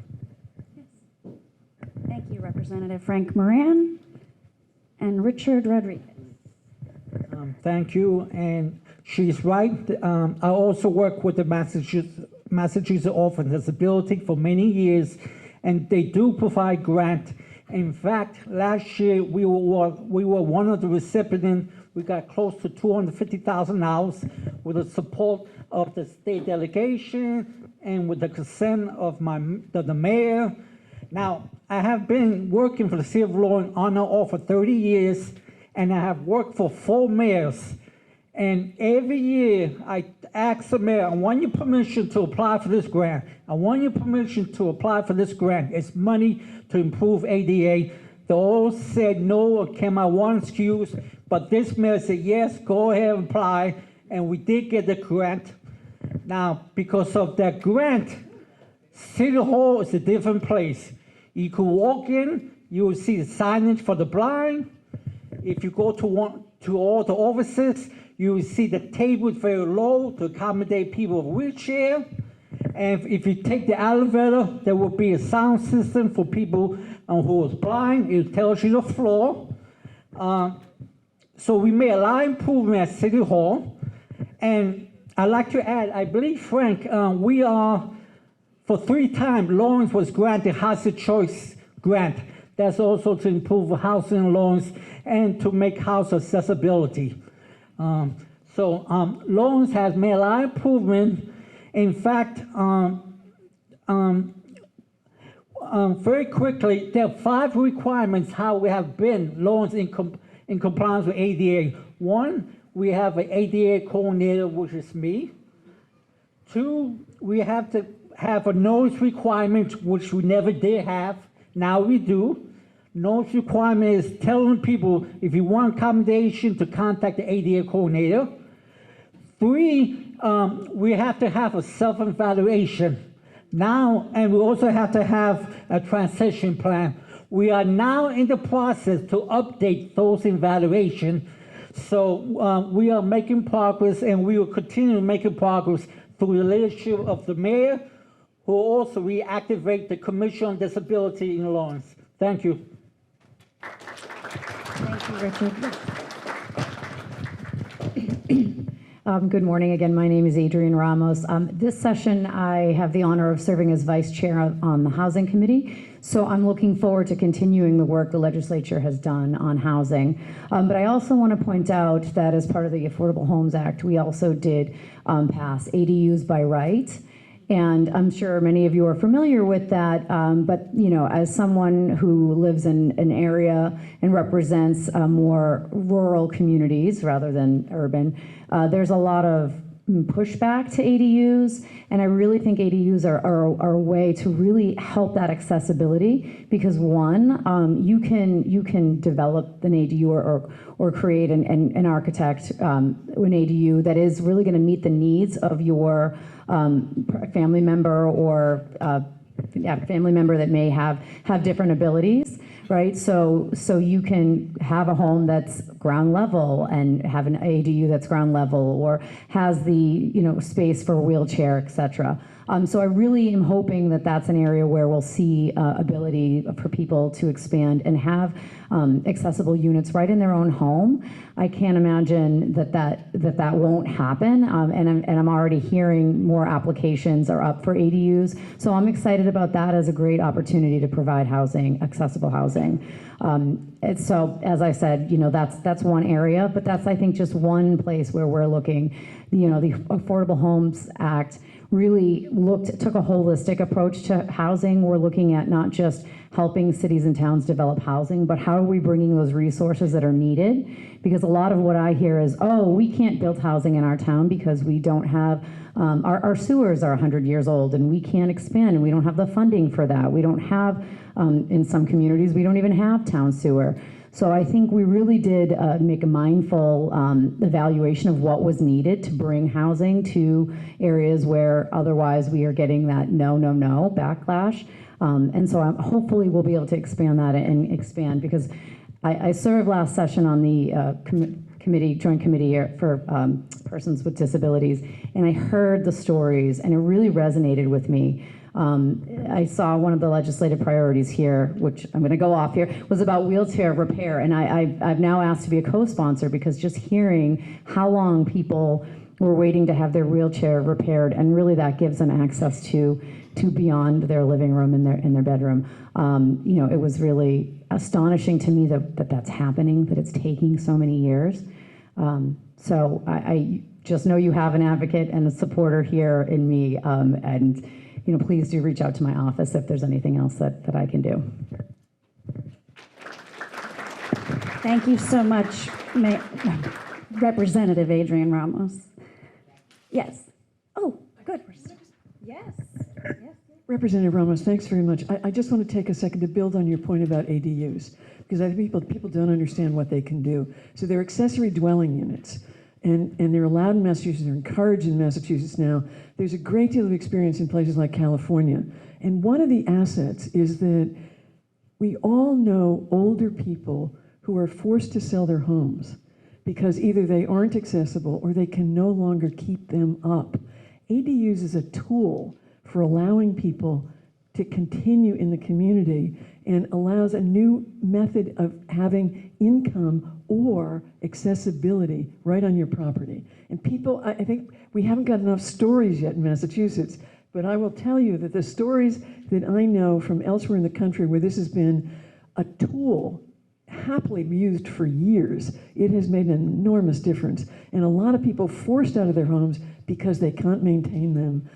Yes. Thank you, Representative Frank Moran. And Richard Rodriguez. Thank you, and she's right. I also work with the Massachusetts Office on Disability for many years, and they do provide grant. In fact, last year we were one of the recipients. We got close to $250,000 with the support of the state delegation and with the consent of the mayor. Now, I have been working for the city of Lawrence on and off for 30 years, and I have worked for 4 mayors. And every year I ask the mayor, I want your permission to apply for this grant. I want your permission to apply for this grant. It's money to improve ADA. They all said no or came out one excuse, but this mayor said, yes, go ahead and apply, and we did get the grant. Now, because of that grant, City Hall is a different place. You could walk in, you will see the signage for the blind. If you go to all the offices, you will see the tables very low to accommodate people with wheelchair. And if you take the elevator, there will be a sound system for people who is blind. It tells you the floor. So we made a lot of improvement at City Hall. And I'd like to add, I believe, Frank, we are For 3 times, Lawrence was granted Housing Choice Grant. That's also to improve housing loans and to make house accessibility. Lawrence has made a lot of improvement. In fact, very quickly, there are 5 requirements how we have been Lawrence in compliance with ADA. 1, we have an ADA coordinator, which is me. 2, we have to have a notice requirement, which we never did have. Now we do. Notice requirement is telling people if you want accommodation to contact the ADA coordinator. 3, we have to have a self-evaluation. Now, and we also have to have a transition plan. We are now in the process to update those evaluations. So we are making progress, and we will continue making progress through the leadership of the mayor, who will also reactivate the Commission on Disability in Lawrence. Thank you. Thank you, Richard. Good morning again. My name is Adrienne Ramos. This session, I have the honor of serving as vice chair on the Housing Committee. So I'm looking forward to continuing the work the legislature has done on housing. But I also want to point out that as part of the Affordable Homes Act, we also did pass ADUs by right. And I'm sure many of you are familiar with that, but you know, as someone who lives in an area and represents more rural communities rather than urban, there's a lot of pushback to ADUs, and I really think ADUs are a way to really help that accessibility, because one, you can develop an ADU or create an architect an ADU that is really going to meet the needs of your family member or family member that may have different abilities, right? So you can have a home that's ground level and have an ADU that's ground level, or has the space for a wheelchair, etc. So I really am hoping that that's an area where we'll see ability for people to expand and have accessible units right in their own home. I can't imagine that won't happen, and I'm already hearing more applications are up for ADUs. So I'm excited about that as a great opportunity to provide housing, accessible housing. So as I said, that's one area, but that's, I think, just one place where we're looking. The Affordable Homes Act really took a holistic approach to housing. We're looking at not just helping cities and towns develop housing, but how are we bringing those resources that are needed? Because a lot of what I hear is, oh, we can't build housing in our town because we don't have, our sewers are 100 years old and we can't expand and we don't have the funding for that. We don't have, in some communities, we don't even have town sewer. So I think we really did make a mindful evaluation of what was needed to bring housing to areas where otherwise we are getting that no backlash. And so hopefully we'll be able to expand that and expand, because I served last session on the joint committee for persons with disabilities, and I heard the stories and it really resonated with me. I saw one of the legislative priorities here, which I'm going to go off here, was about wheelchair repair. And I've now asked to be a co-sponsor, because just hearing how long people were waiting to have their wheelchair repaired, and really that gives them access to beyond their living room and their bedroom. It was really astonishing to me that that's happening, that it's taking so many years. So I just know you have an advocate and a supporter here in me, and please do reach out to my office if there's anything else that I can do. Thank you so much, Representative Adrienne Ramos. Yes. Oh, good. Yes. Representative Ramos, thanks very much. I just want to take a second to build on your point about ADUs, because I think people don't understand what they can do. So they're accessory dwelling units, and they're allowed in Massachusetts, they're encouraged in Massachusetts now. There's a great deal of experience in places like California. And one of the assets is that we all know older people who are forced to sell their homes because either they aren't accessible or they can no longer keep them up. ADUs is a tool for allowing people to continue in the community, and allows a new method of having income or accessibility right on your property. And people, I think we haven't got enough stories yet in Massachusetts But I will tell you that the stories that I know from elsewhere in the country where this has been a tool happily used for years, it has made an enormous difference. And a lot of people forced out of their homes because they can't maintain them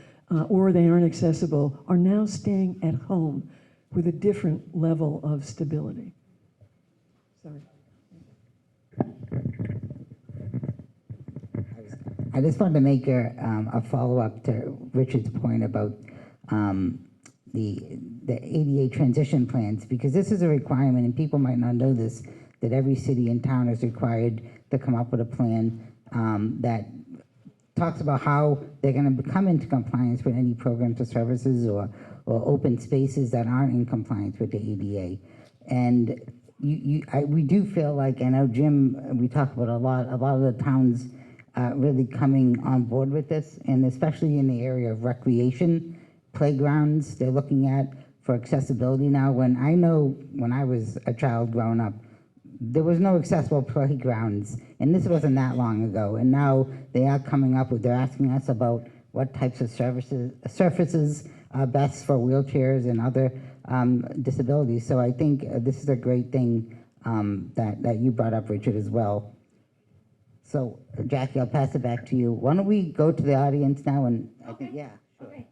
or they aren't accessible are now staying at home with a different level of stability. Sorry. I just wanted to make a follow-up to Richard's point about the ADA transition plans, because this is a requirement, and people might not know this, that every city and town is required to come up with a plan that talks about how they're going to come into compliance with any programs or services or open spaces that aren't in compliance with the ADA. And we do feel like, I know Jim, we talk about a lot of the towns really coming on board with this, and especially in the area of recreation, playgrounds, they're looking at for accessibility now. When I was a child growing up, there was no accessible playgrounds, and this wasn't that long ago. And now they are coming up with, they're asking us about what types of surfaces are best for wheelchairs and other disabilities. So I think this is a great thing that you brought up, Richard, as well. So Jackie, I'll pass it back to you. Why don't we go to the audience now? And I think, yeah. Sure. Okay.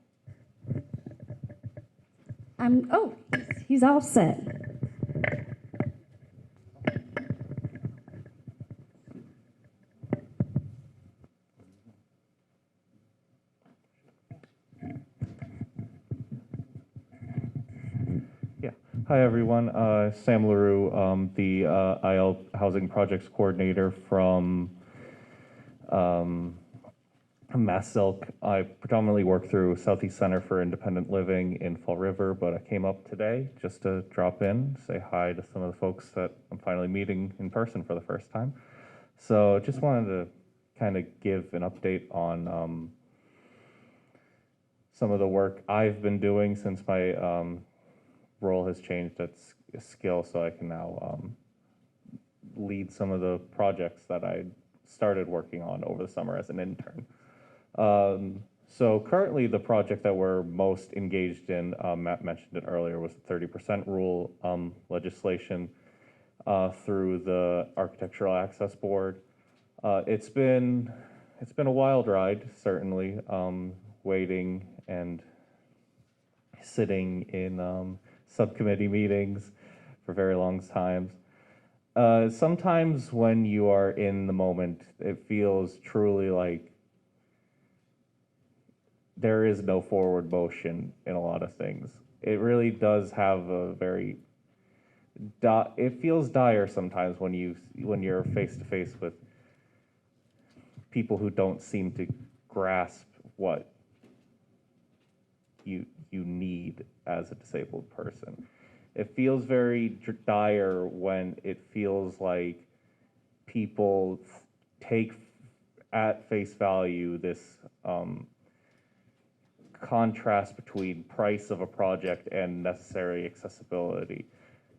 Oh, he's all set. Hi everyone, Sam LaRue, the IL Housing Projects Coordinator from Mass Silk. I predominantly work through Southeast Center for Independent Living in Fall River, but I came up today just to drop in, say hi to some of the folks that I'm finally meeting in person for the first time. So just wanted to kind of give an update on some of the work I've been doing since my role has changed at Skill, so I can now lead some of the projects that I started working on over the summer as an intern. So currently the project that we're most engaged in, Matt mentioned it earlier, was the 30% rule legislation through the Architectural Access Board. It's been a wild ride, certainly, waiting and sitting in subcommittee meetings for very long times. Sometimes when you are in the moment, it feels truly like there is no forward motion in a lot of things. It really does have a very, it feels dire sometimes when you're face to face with people who don't seem to grasp what you need as a disabled person. It feels very dire when it feels like people take at face value this contrast between price of a project and necessary accessibility.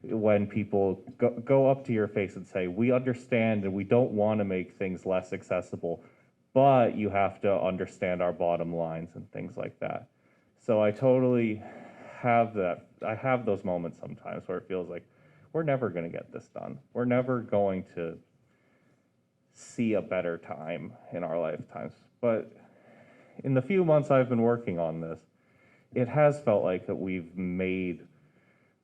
When people go up to your face and say, we understand and we don't want to make things less accessible, but you have to understand our bottom lines and things like that. So I totally have that. I have those moments sometimes where it feels like we're never going to get this done. We're never going to see a better time in our lifetimes. But in the few months I've been working on this, it has felt like that we've made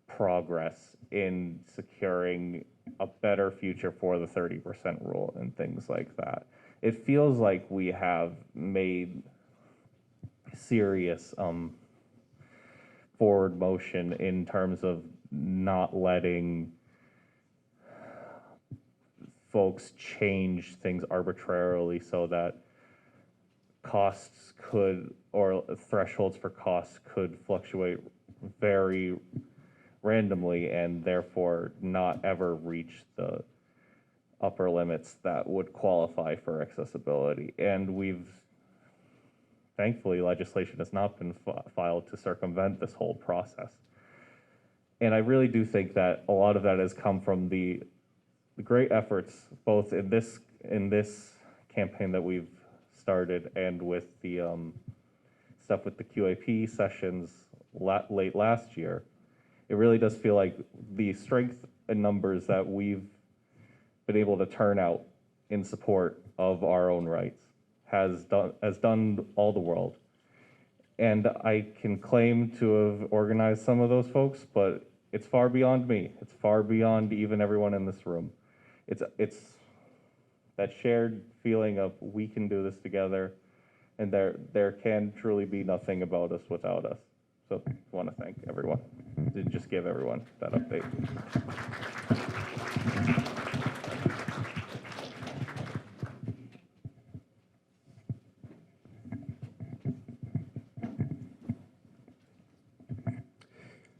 progress in securing a better future for the 30% rule and things like that. It feels like we have made serious forward motion in terms of not letting folks change things arbitrarily so that costs could, or thresholds for costs could fluctuate very randomly and therefore not ever reach the upper limits that would qualify for accessibility. And thankfully, legislation has not been filed to circumvent this whole process. And I really do think that a lot of that has come from the great efforts, both in this campaign that we've started and with the stuff with the QAP sessions late last year, it really does feel like the strength and numbers that we've been able to turn out in support of our own rights has done all the world. And I can claim to have organized some of those folks, but it's far beyond me. It's far beyond even everyone in this room. It's that shared feeling of we can do this together, and there can truly be nothing about us without us. So I want to thank everyone. To just give everyone that update.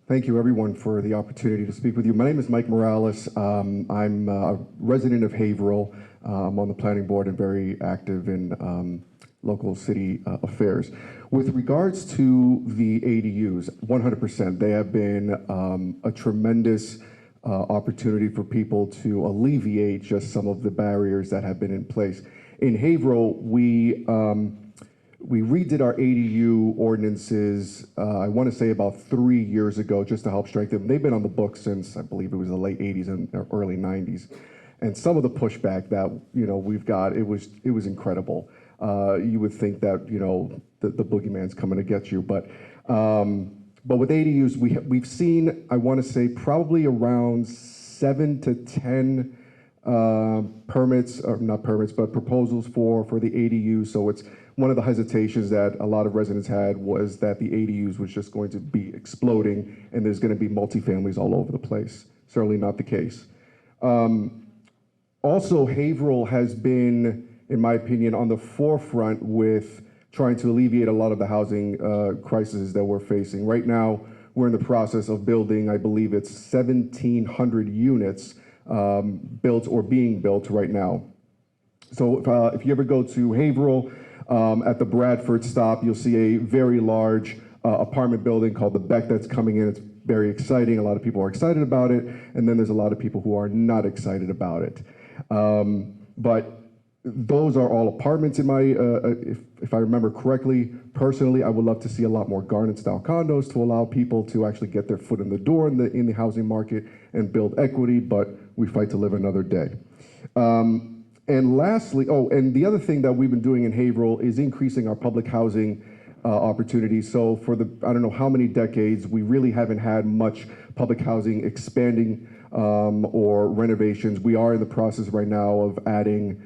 Thank you, everyone, for the opportunity to speak with you. My name is Mike Morales. I'm a resident of Haverhill. I'm on the planning board and very active in local city affairs. With regards to the ADUs, 100%, they have been a tremendous opportunity for people to alleviate just some of the barriers that have been in place. In Haverhill, we redid our ADU ordinances, I want to say about 3 years ago, just to help strengthen them. They've been on the books since, I believe it was the late 80s and early 90s. And some of the pushback that we've got, it was incredible. You would think that the boogeyman's coming to get you, but with ADUs, we've seen, I want to say, probably around 7 to 10 permits, or not permits, but proposals for the ADU. So it's one of the hesitations that a lot of residents had was that the ADUs was just going to be exploding and there's going to be multifamilies all over the place. Certainly not the case. Also, Haverhill has been, in my opinion, on the forefront with trying to alleviate a lot of the housing crises that we're facing. Right now, we're in the process of building, I believe it's 1,700 units built or being built right now. So if you ever go to Haverhill, at the Bradford stop, you'll see a very large apartment building called the Beck that's coming in. It's very exciting. A lot of people are excited about it. And then there's a lot of people who are not excited about it. But those are all apartments in my, if I remember correctly. Personally, I would love to see a lot more garden-style condos to allow people to actually get their foot in the door in the housing market and build equity, but we fight to live another day. And lastly, and the other thing that we've been doing in Haverhill is increasing our public housing opportunities. So for I don't know how many decades, we really haven't had much public housing expanding or renovations. We are in the process right now of adding,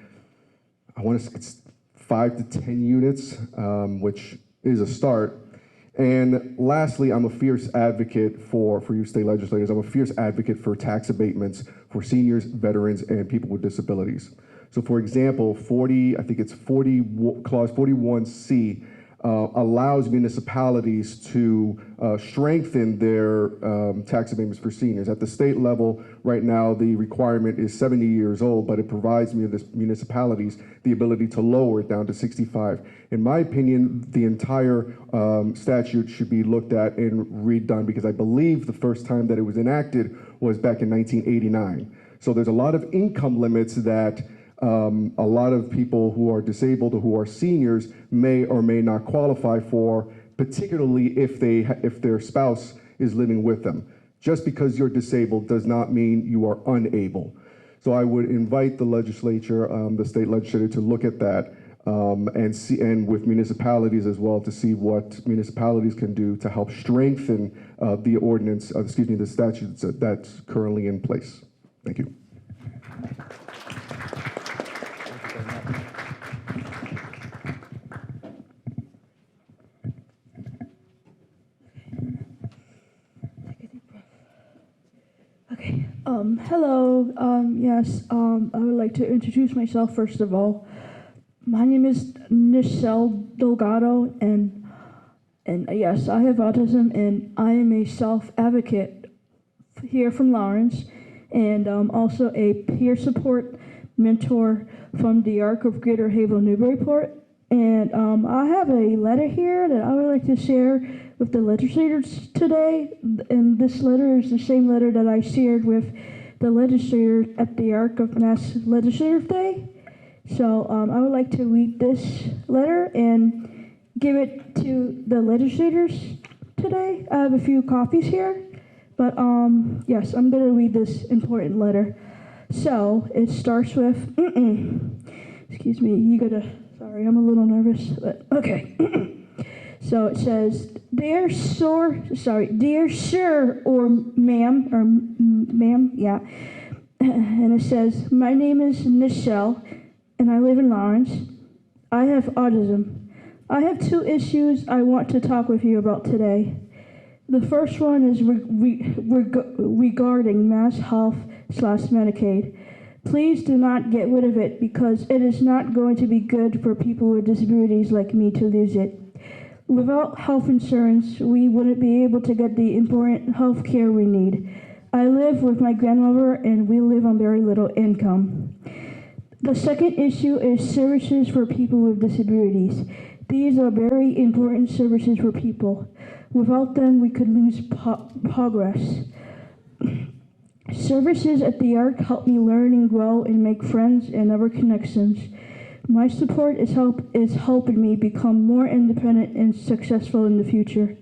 I want to say it's 5 to 10 units, which is a start. And lastly, I'm a fierce advocate for you state legislators, I'm a fierce advocate for tax abatements for seniors, veterans, and people with disabilities. So for example, I think it's Clause 41C allows municipalities to strengthen their tax abatements for seniors. At the state level, right now, the requirement is 70 years old, but it provides municipalities the ability to lower it down to 65. In my opinion, the entire statute should be looked at and redone, because I believe the first time that it was enacted was back in 1989. So there's a lot of income limits that a lot of people who are disabled or who are seniors may or may not qualify for, particularly if their spouse is living with them. Just because you're disabled does not mean you are unable. So I would invite the legislature, the state legislature, to look at that and with municipalities as well, to see what municipalities can do to help strengthen the ordinance, the statutes that's currently in place. Thank you. Hello. Yes, I would like to introduce myself first of all. My name is Nichelle Delgado, and yes, I have autism, and I am a self-advocate here from Lawrence, and also a peer support mentor from the Arc of Greater Haverhill Newburyport. And I have a letter here that I would like to share with the legislators today. And this letter is the same letter that I shared with the legislators at the Arc of Mass Legislative Day. So I would like to read this letter and give it to the legislators today. I have a few copies here, but yes, I'm gonna read this important letter. So it starts with, excuse me, sorry, I'm a little nervous, but okay. So it says, dear sir, or ma'am, yeah. And it says, my name is Nichelle, and I live in Lawrence. I have autism. I have 2 issues I want to talk with you about today. The first one is regarding Mass Health / Medicaid. Please do not get rid of it because it is not going to be good for people with disabilities like me to lose it. Without health insurance, we wouldn't be able to get the important health care we need. I live with my grandmother and we live on very little income. The second issue is services for people with disabilities. These are very important services for people. Without them, we could lose progress. Services at the Arc help me learn and grow and make friends and other connections. My support is helping me become more independent and successful in the future.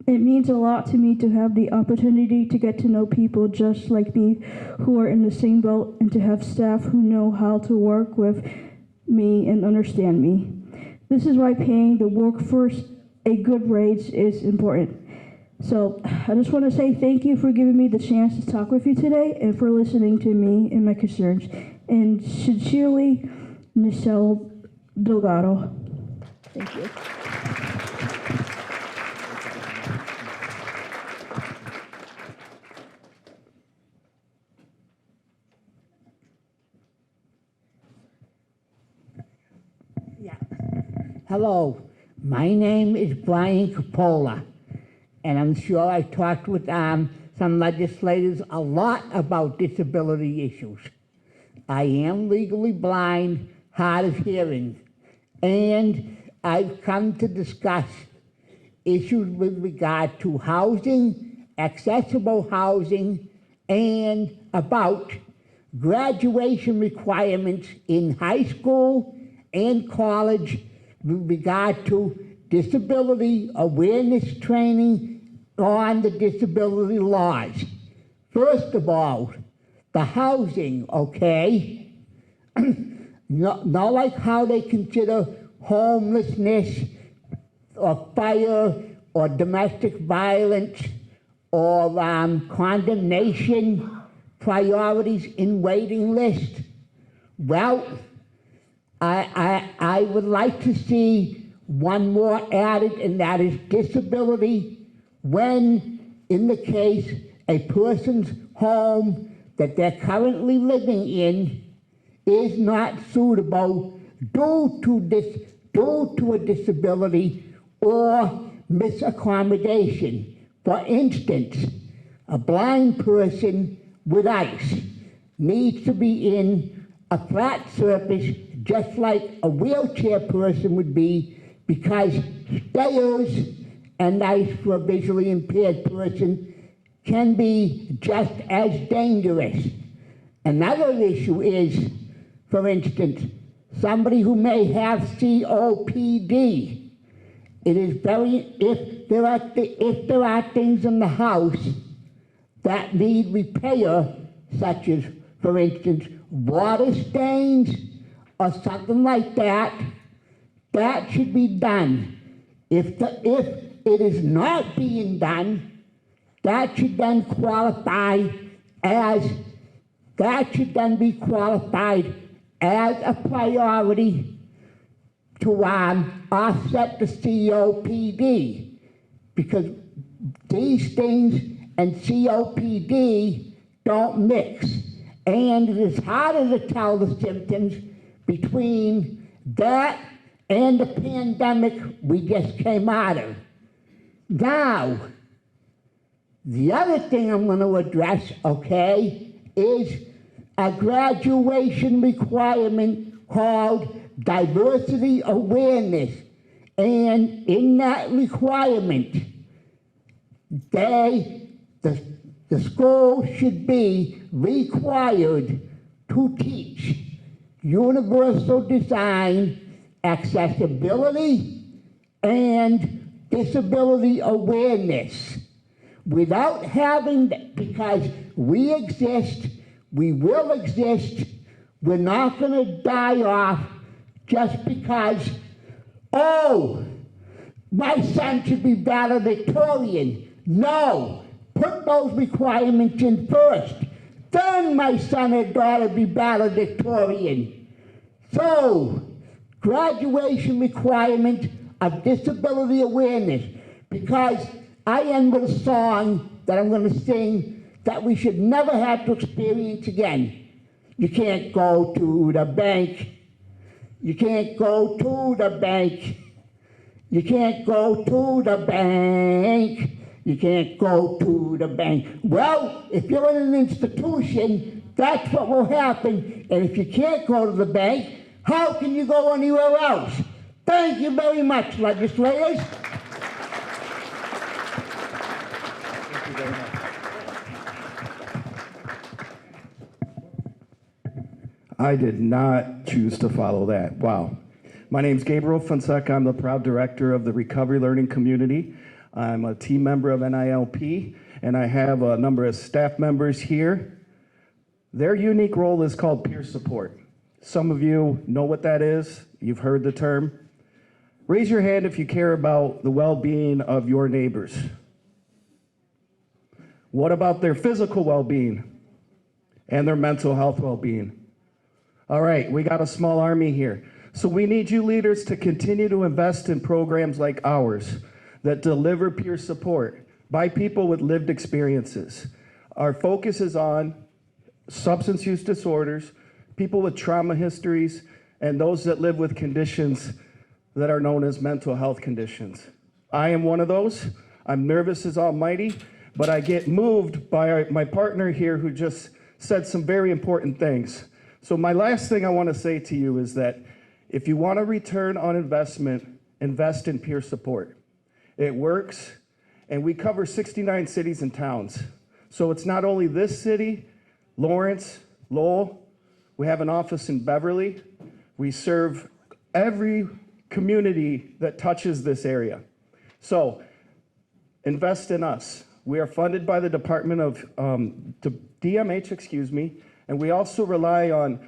It means a lot to me to have the opportunity to get to know people just like me who are in the same boat and to have staff who know how to work with me and understand me. This is why paying the workforce a good wage is important. So I just want to say thank you for giving me the chance to talk with you today and for listening to me and my concerns. And sincerely, Nichelle Delgado. Thank you. Hello, my name is Brian Capola, and I'm sure I talked with some legislators a lot about disability issues. I am legally blind, hard of hearing, and I've come to discuss issues with regard to housing, accessible housing, and about graduation requirements in high school and college with regard to disability awareness training on the disability laws. First of all, the housing, okay? Not like how they consider homelessness or fire or domestic violence or condemnation priorities in waiting list. Well, I would like to see one more added, and that is disability when, in the case, a person's home that they're currently living in is not suitable due to a disability or misaccommodation. For instance, a blind person with ice needs to be in a flat surface just like a wheelchair person would be, because stairs and ice for a visually impaired person can be just as dangerous. Another issue is, for instance, somebody who may have COPD. It is if there are things in the house that need repair, such as, for instance, water stains or something like that, that should be done. If it is not being done, that should then be qualified as a priority to offset the COPD, because these things and COPD don't mix. And it is harder to tell the symptoms between that and the pandemic we just came out of. Now, the other thing I'm going to address, okay, is a graduation requirement called diversity awareness. And in that requirement, the school should be required to teach universal design, accessibility, and disability awareness. Without having that, because we exist, we will exist, we're not going to die off just because, oh, my son should be valedictorian. No, put those requirements in first. Then my son or daughter be valedictorian. So, graduation requirement of disability awareness, because I end with a song that I'm going to sing that we should never have to experience again. You can't go to the bank. You can't go to the bank. You can't go to the bank. You can't go to the bank. Well, if you're in an institution, that's what will happen. And if you can't go to the bank, how can you go anywhere else? Thank you very much, legislators. Thank you very much. I did not choose to follow that. Wow. My name's Gabriel Fonseca. I'm the proud director of the Recovery Learning Community. I'm a team member of NILP, and I have a number of staff members here. Their unique role is called peer support. Some of you know what that is. You've heard the term. Raise your hand if you care about the well-being of your neighbors. What about their physical well-being and their mental health well-being? All right, we got a small army here. So we need you leaders to continue to invest in programs like ours that deliver peer support by people with lived experiences. Our focus is on substance use disorders, people with trauma histories, and those that live with conditions that are known as mental health conditions. I am one of those. I'm nervous as almighty, but I get moved by my partner here who just said some very important things. So my last thing I want to say to you is that if you want a return on investment, invest in peer support. It works, and we cover 69 cities and towns. So it's not only this city, Lawrence, Lowell, we have an office in Beverly. We serve every community that touches this area. So invest in us. We are funded by the Department of, DMH, and we also rely on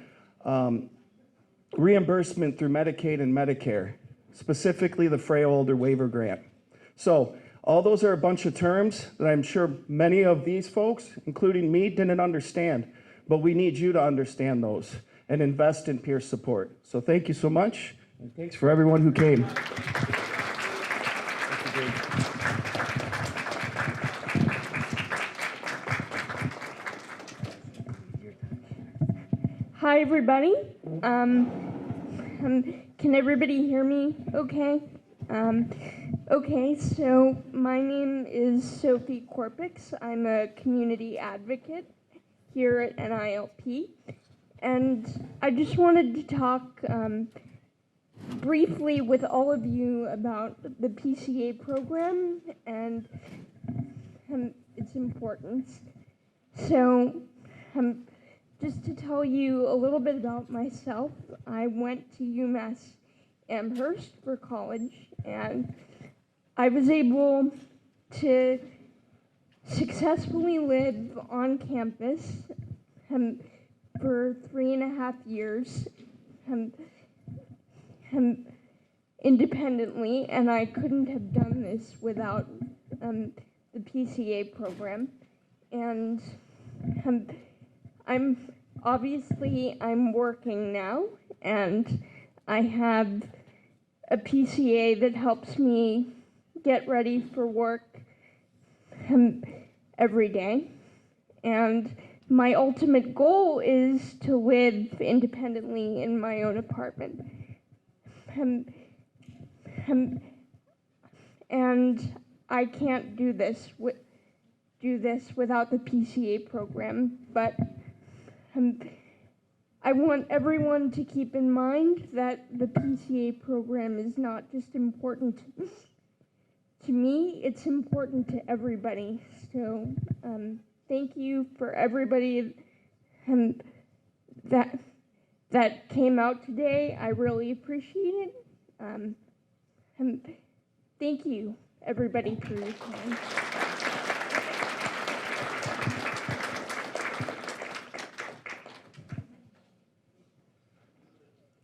reimbursement through Medicaid and Medicare, specifically the Frail Older Waiver Grant. So all those are a bunch of terms that I'm sure many of these folks, including me, didn't understand, but we need you to understand those and invest in peer support. So thank you so much, and thanks for everyone who came. Hi, everybody. Can everybody hear me okay? Okay, so my name is Sophie Korpix. I'm a community advocate here at NILP. And I just wanted to talk briefly with all of you about the PCA program and its importance. So, just to tell you a little bit about myself, I went to UMass Amherst for college, and I was able to successfully live on campus for 3.5 years independently, and I couldn't have done this without the PCA program. And I'm working now, and I have a PCA that helps me get ready for work every day. And my ultimate goal is to live independently in my own apartment. And I can't do this without the PCA program, but I want everyone to keep in mind that the PCA program is not just important to me, it's important to everybody. So thank you for everybody that came out today. I really appreciate it. Thank you, everybody, for your time.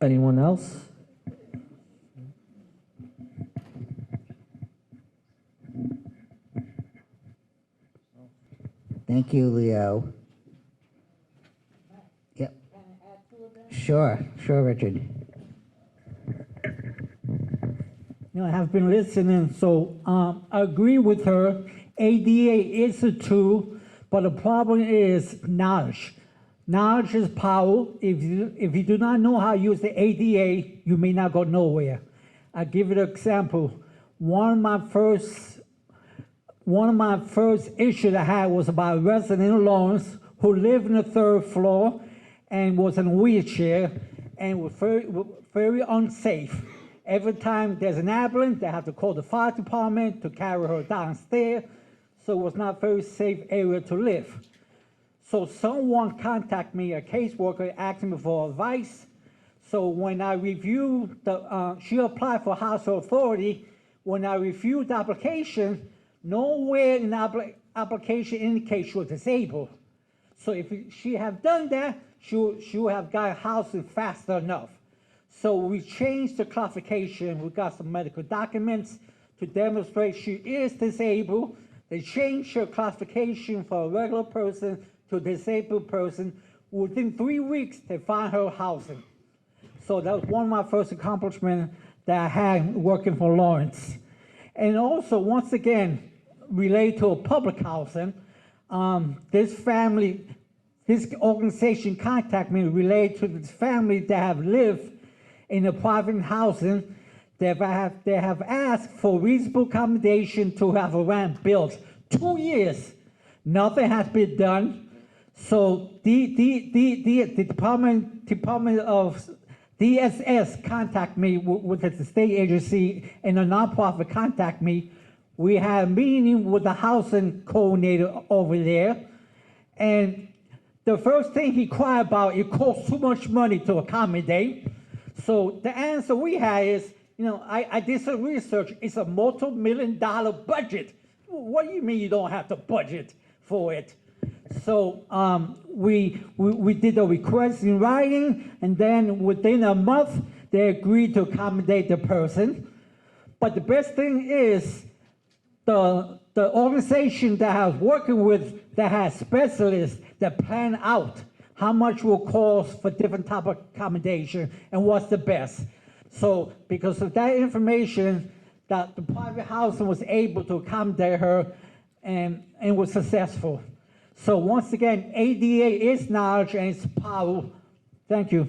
Anyone else? Thank you, Leo. Yep. Sure, Richard. I have been listening, so I agree with her. ADA is a tool, but the problem is knowledge. Knowledge is power. If you do not know how to use the ADA, you may not go nowhere. I'll give you an example. One of my first issues I had was about a resident in Lawrence who lived in the 3rd floor and was in a wheelchair and was very unsafe. Every time there's an ambulance, they have to call the fire department to carry her downstairs, so it was not a very safe area to live. So someone contacted me, a caseworker, asking me for advice. So when I reviewed she applied for household authority. When I reviewed the application, nowhere in the application indicates she was disabled. So if she had done that, she would have got housing fast enough. So we changed the classification. We got some medical documents to demonstrate she is disabled. They changed her classification from a regular person to a disabled person. Within 3 weeks, they found her housing. So that was one of my first accomplishments that I had working for Lawrence. And also, once again, related to public housing, this organization contacted me related to this family that have lived in a private housing. They have asked for reasonable accommodation to have a ramp built. 2 years, nothing has been done. So the Department of DSS contact me with the state agency, and a nonprofit contact me. We had a meeting with the housing coordinator over there, and the first thing he cried about, it costs too much money to accommodate. So the answer we had is, I did some research. It's a multi-million-dollar budget. What do you mean you don't have to budget for it? So we did a request in writing, and then within a month, they agreed to accommodate the person. But the best thing is the organization that I was working with that has specialists that plan out how much will cost for different type of accommodation and what's the best. So because of that information, that the private housing was able to accommodate her and was successful. So once again, ADA is knowledge and it's power. Thank you.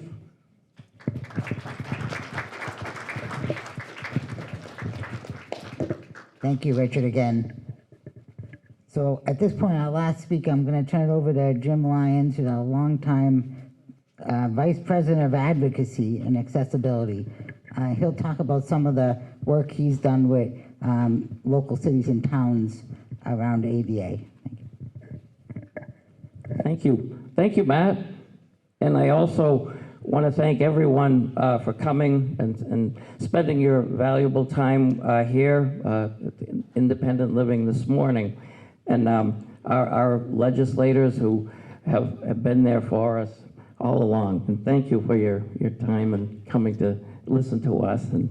Thank you, Richard, again. So at this point, our last speaker, I'm going to turn it over to Jim Lyons, who's a longtime Vice President of Advocacy and Accessibility. He'll talk about some of the work he's done with local cities and towns around ADA. Thank you. Thank you, Matt. And I also want to thank everyone for coming and spending your valuable time here at Independent Living this morning. And our legislators who have been there for us all along. And thank you for your time and coming to listen to us. And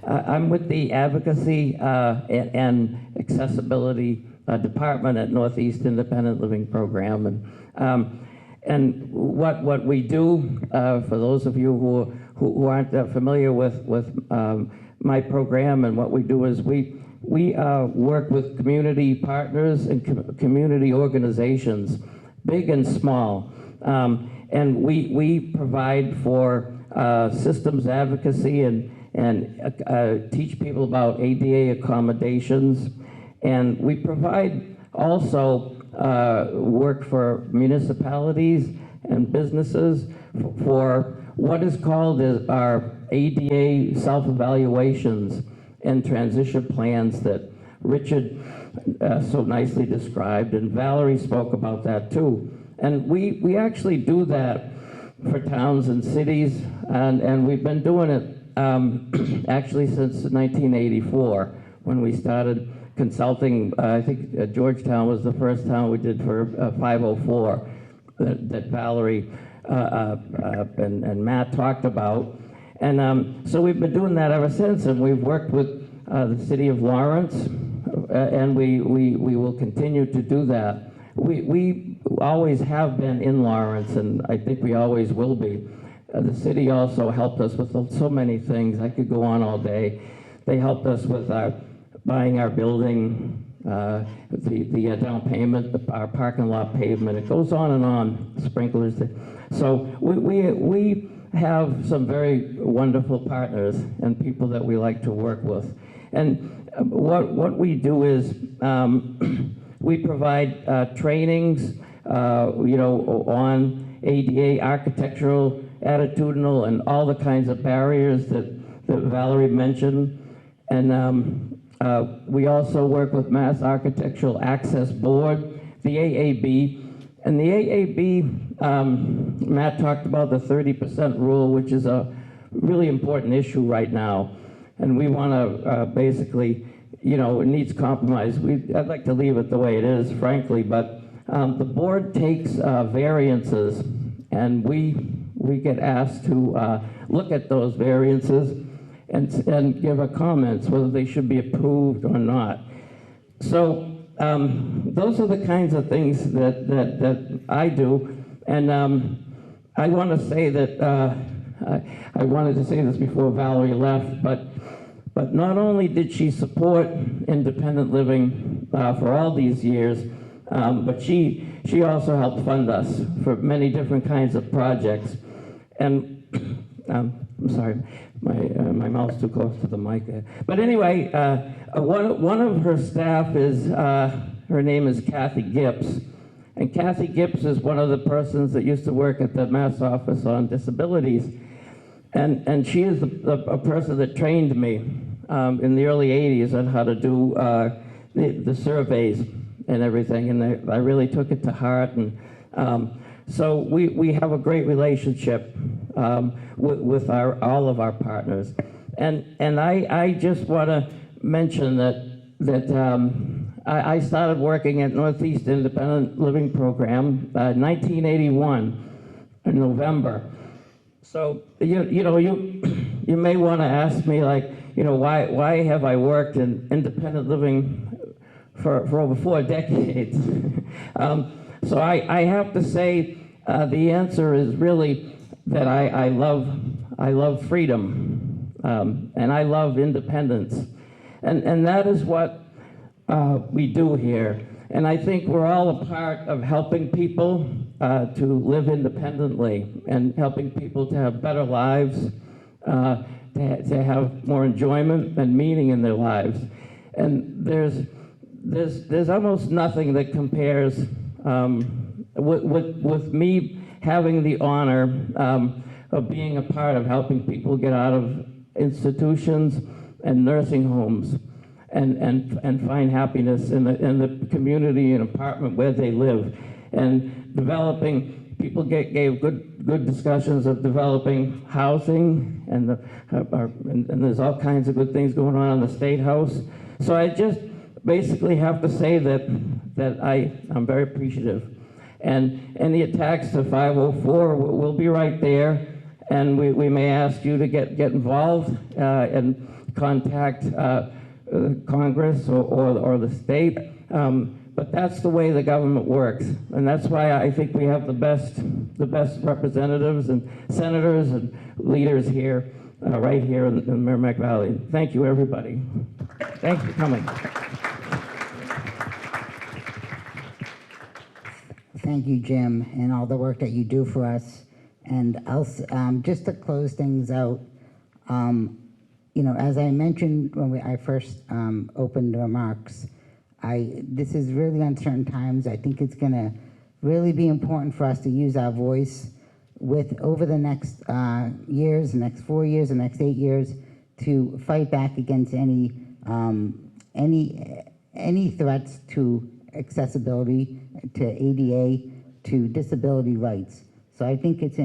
I'm with the Advocacy and Accessibility Department at Northeast Independent Living Program. And what we do, for those of you who aren't familiar with my program, and what we do is we work with community partners and community organizations, big and small. And we provide for systems advocacy and teach people about ADA accommodations. And we provide also work for municipalities and businesses for what is called our ADA self-evaluations and transition plans that Richard so nicely described, and Valerie spoke about that too. And we actually do that for towns and cities, and we've been doing it actually since 1984, when we started consulting. I think Georgetown was the first town we did for 504 that Valerie and Matt talked about. And so we've been doing that ever since, and we've worked with the city of Lawrence, and we will continue to do that. We always have been in Lawrence, and I think we always will be. The city also helped us with so many things. I could go on all day. They helped us with buying our building, the down payment, our parking lot pavement. It goes on, sprinklers. So we have some very wonderful partners and people that we like to work with. And what we do is we provide trainings, on ADA, architectural, attitudinal, and all the kinds of barriers that Valerie mentioned. And we also work with Mass Architectural Access Board, the AAB. And the AAB, Matt talked about the 30% rule, which is a really important issue right now. And we want to basically, it needs compromise. I'd like to leave it the way it is, frankly, but the board takes variances, and we get asked to look at those variances and give our comments whether they should be approved or not. So those are the kinds of things that I do, and I want to say that I wanted to say this before Valerie left, but not only did she support independent living for all these years, but she also helped fund us for many different kinds of projects. And I'm sorry, my mouth's too close to the mic. But anyway, one of her staff is, her name is Kathy Gibbs. And Kathy Gibbs is one of the persons that used to work at the Mass Office on Disabilities. And she is a person that trained me in the early 80s on how to do the surveys and everything. And I really took it to heart. And so we have a great relationship with all of our partners. And I just want to mention that I started working at Northeast Independent Living Program 1981 in November. So you may want to ask me, like, why have I worked in independent living for over 4 decades? So I have to say the answer is really that I love freedom, and I love independence, and that is what we do here. And I think we're all a part of helping people to live independently and helping people to have better lives, to have more enjoyment and meaning in their lives. And there's almost nothing that compares with me having the honor of being a part of helping people get out of institutions and nursing homes and find happiness in the community and apartment where they live, and developing. People gave good discussions of developing housing, and there's all kinds of good things going on in the State House. So I just basically have to say that I'm very appreciative. And any attacks to 504 will be right there, and we may ask you to get involved and contact Congress or the state. But that's the way the government works, and that's why I think we have the best representatives and senators and leaders here, right here in the Merrimack Valley. Thank you, everybody. Thanks for coming. Thank you, Jim, and all the work that you do for us. And just to close things out, as I mentioned when I first opened the remarks, this is really uncertain times. I think it's going to really be important for us to use our voice over the next years, the next 4 years, the next 8 years, to fight back against any threats to accessibility, to ADA, to disability rights. So I think it's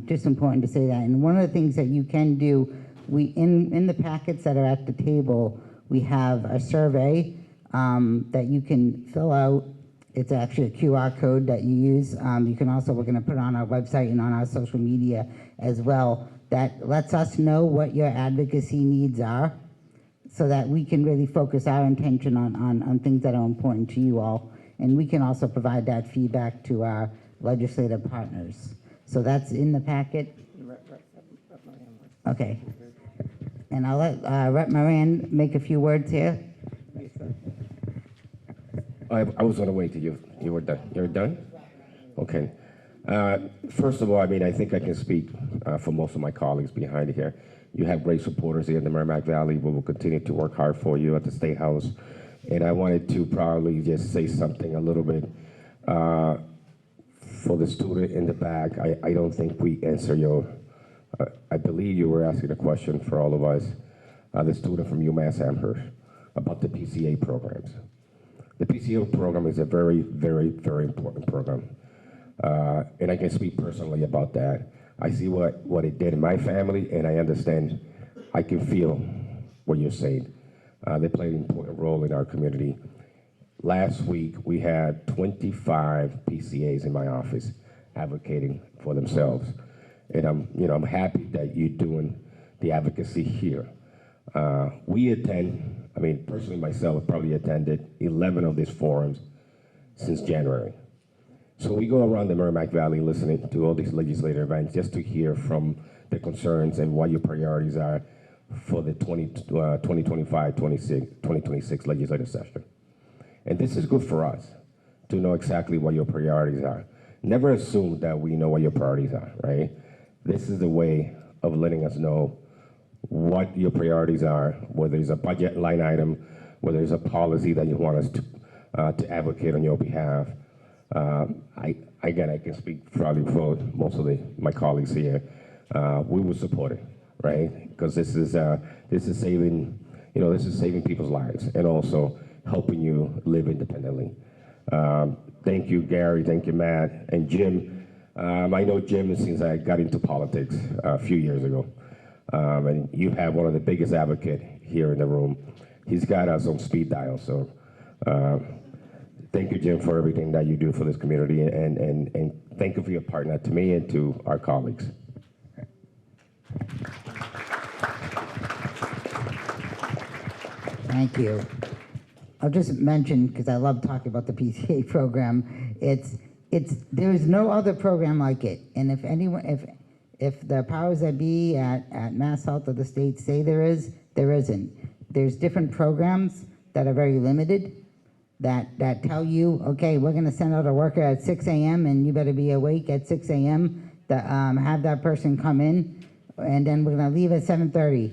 just important to say that. And one of the things that you can do in the packets that are at the table, we have a survey that you can fill out. It's actually a QR code that you use. You can also, we're going to put it on our website and on our social media as well, that lets us know what your advocacy needs are so that we can really focus our attention on things that are important to you all. And we can also provide that feedback to our legislative partners. So that's in the packet. Okay. And I'll let Rep. Moran make a few words here. I was going to wait till you were done. You're done? Okay. First of all, I mean, I think I can speak for most of my colleagues behind here. You have great supporters here in the Merrimack Valley. We will continue to work hard for you at the State House. And I wanted to probably just say something a little bit for the student in the back. I don't think we answer your, I believe you were asking a question for all of us, the student from UMass Amherst, about the PCA programs. The PCA program is a very, very, very important program. And I can speak personally about that. I see what it did in my family, and I understand, I can feel what you're saying. They played an important role in our community. Last week, we had 25 PCAs in my office advocating for themselves. And I'm happy that you're doing the advocacy here. We attend, I mean, personally myself, probably attended 11 of these forums since January. So we go around the Merrimack Valley listening to all these legislative events just to hear from the concerns and what your priorities are for the 2025-2026 legislative session. And this is good for us to know exactly what your priorities are. Never assume that we know what your priorities are, right? This is the way of letting us know what your priorities are, whether it's a budget line item, whether it's a policy that you want us to advocate on your behalf. I can speak probably for most of my colleagues here. We will support it, right? Because this is saving, this is saving people's lives and also helping you live independently. Thank you, Gary. Thank you, Matt, and Jim. I know Jim since I got into politics a few years ago, and you have one of the biggest advocates here in the room. He's got us on speed dial, so. Thank you, Jim, for everything that you do for this community, and thank you for your partner to me and to our colleagues. Thank you. I'll just mention, because I love talking about the PCA program, there is no other program like it. And if the powers that be at Mass Health or the state say there is, there isn't. There's different programs that are very limited, that tell you, okay, we're going to send out a worker at 6 a.m. and you better be awake at 6 a.m. to have that person come in, and then we're going to leave at 7:30.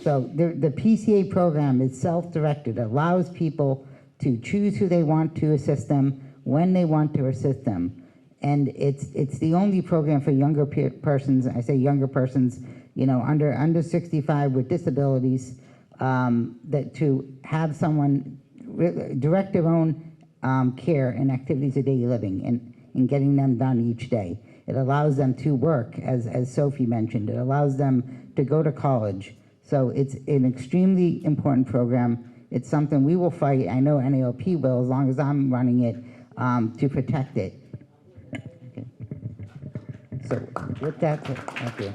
So the PCA program is self-directed. It allows people to choose who they want to assist them, when they want to assist them. And it's the only program for younger persons, I say younger persons, under 65 with disabilities, that to have someone direct their own care and activities of daily living and getting them done each day. It allows them to work, as Sophie mentioned. It allows them to go to college. So it's an extremely important program. It's something we will fight. I know NILP will, as long as I'm running it, to protect it. Okay. So with that, thank you.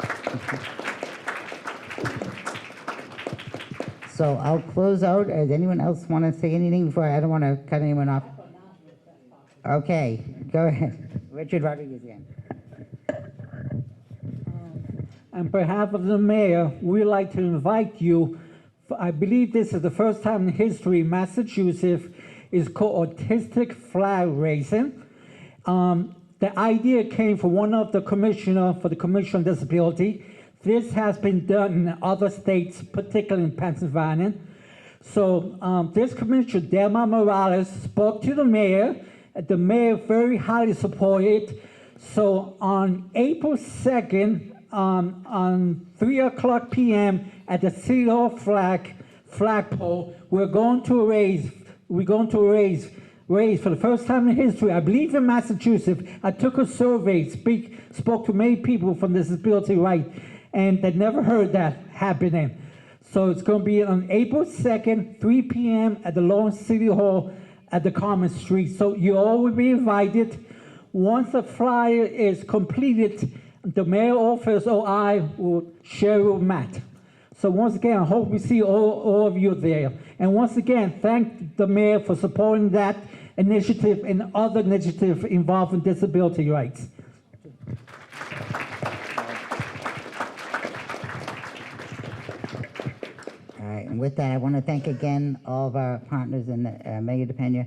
So I'll close out. Does anyone else want to say anything before? I don't want to cut anyone off. Okay, go ahead. Richard Rodriguez again. On behalf of the mayor, we'd like to invite you. I believe this is the first time in history Massachusetts is called Autistic Flag Raising. The idea came from one of the commissioner for the Commission on Disability. This has been done in other states, particularly in Pennsylvania. So this commissioner, Delma Morales, spoke to the mayor. The mayor very highly supported. So on April 2nd, on 3:00 p.m. at the City Hall flagpole, we're going to raise for the first time in history, I believe in Massachusetts. I took a survey, spoke to many people from the disability rights, and they never heard that happening. So it's going to be on April 2nd, 3 p.m. at the Lawrence City Hall at the Common Street. So you all will be invited. Once the flyer is completed, the mayor office or I will share with Matt. So once again, I hope we see all of you there. And once again, thank the mayor for supporting that initiative and other initiatives involving disability rights. All right, and with that, I want to thank again all of our partners in Mayor DePena,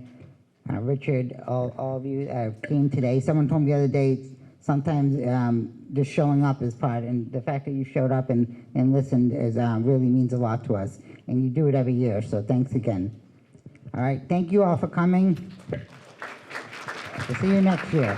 Richard, all of you came today. Someone told me the other day, sometimes just showing up is part, and the fact that you showed up and listened is really means a lot to us. And you do it every year, so thanks again. All right, thank you all for coming. We'll see you next year.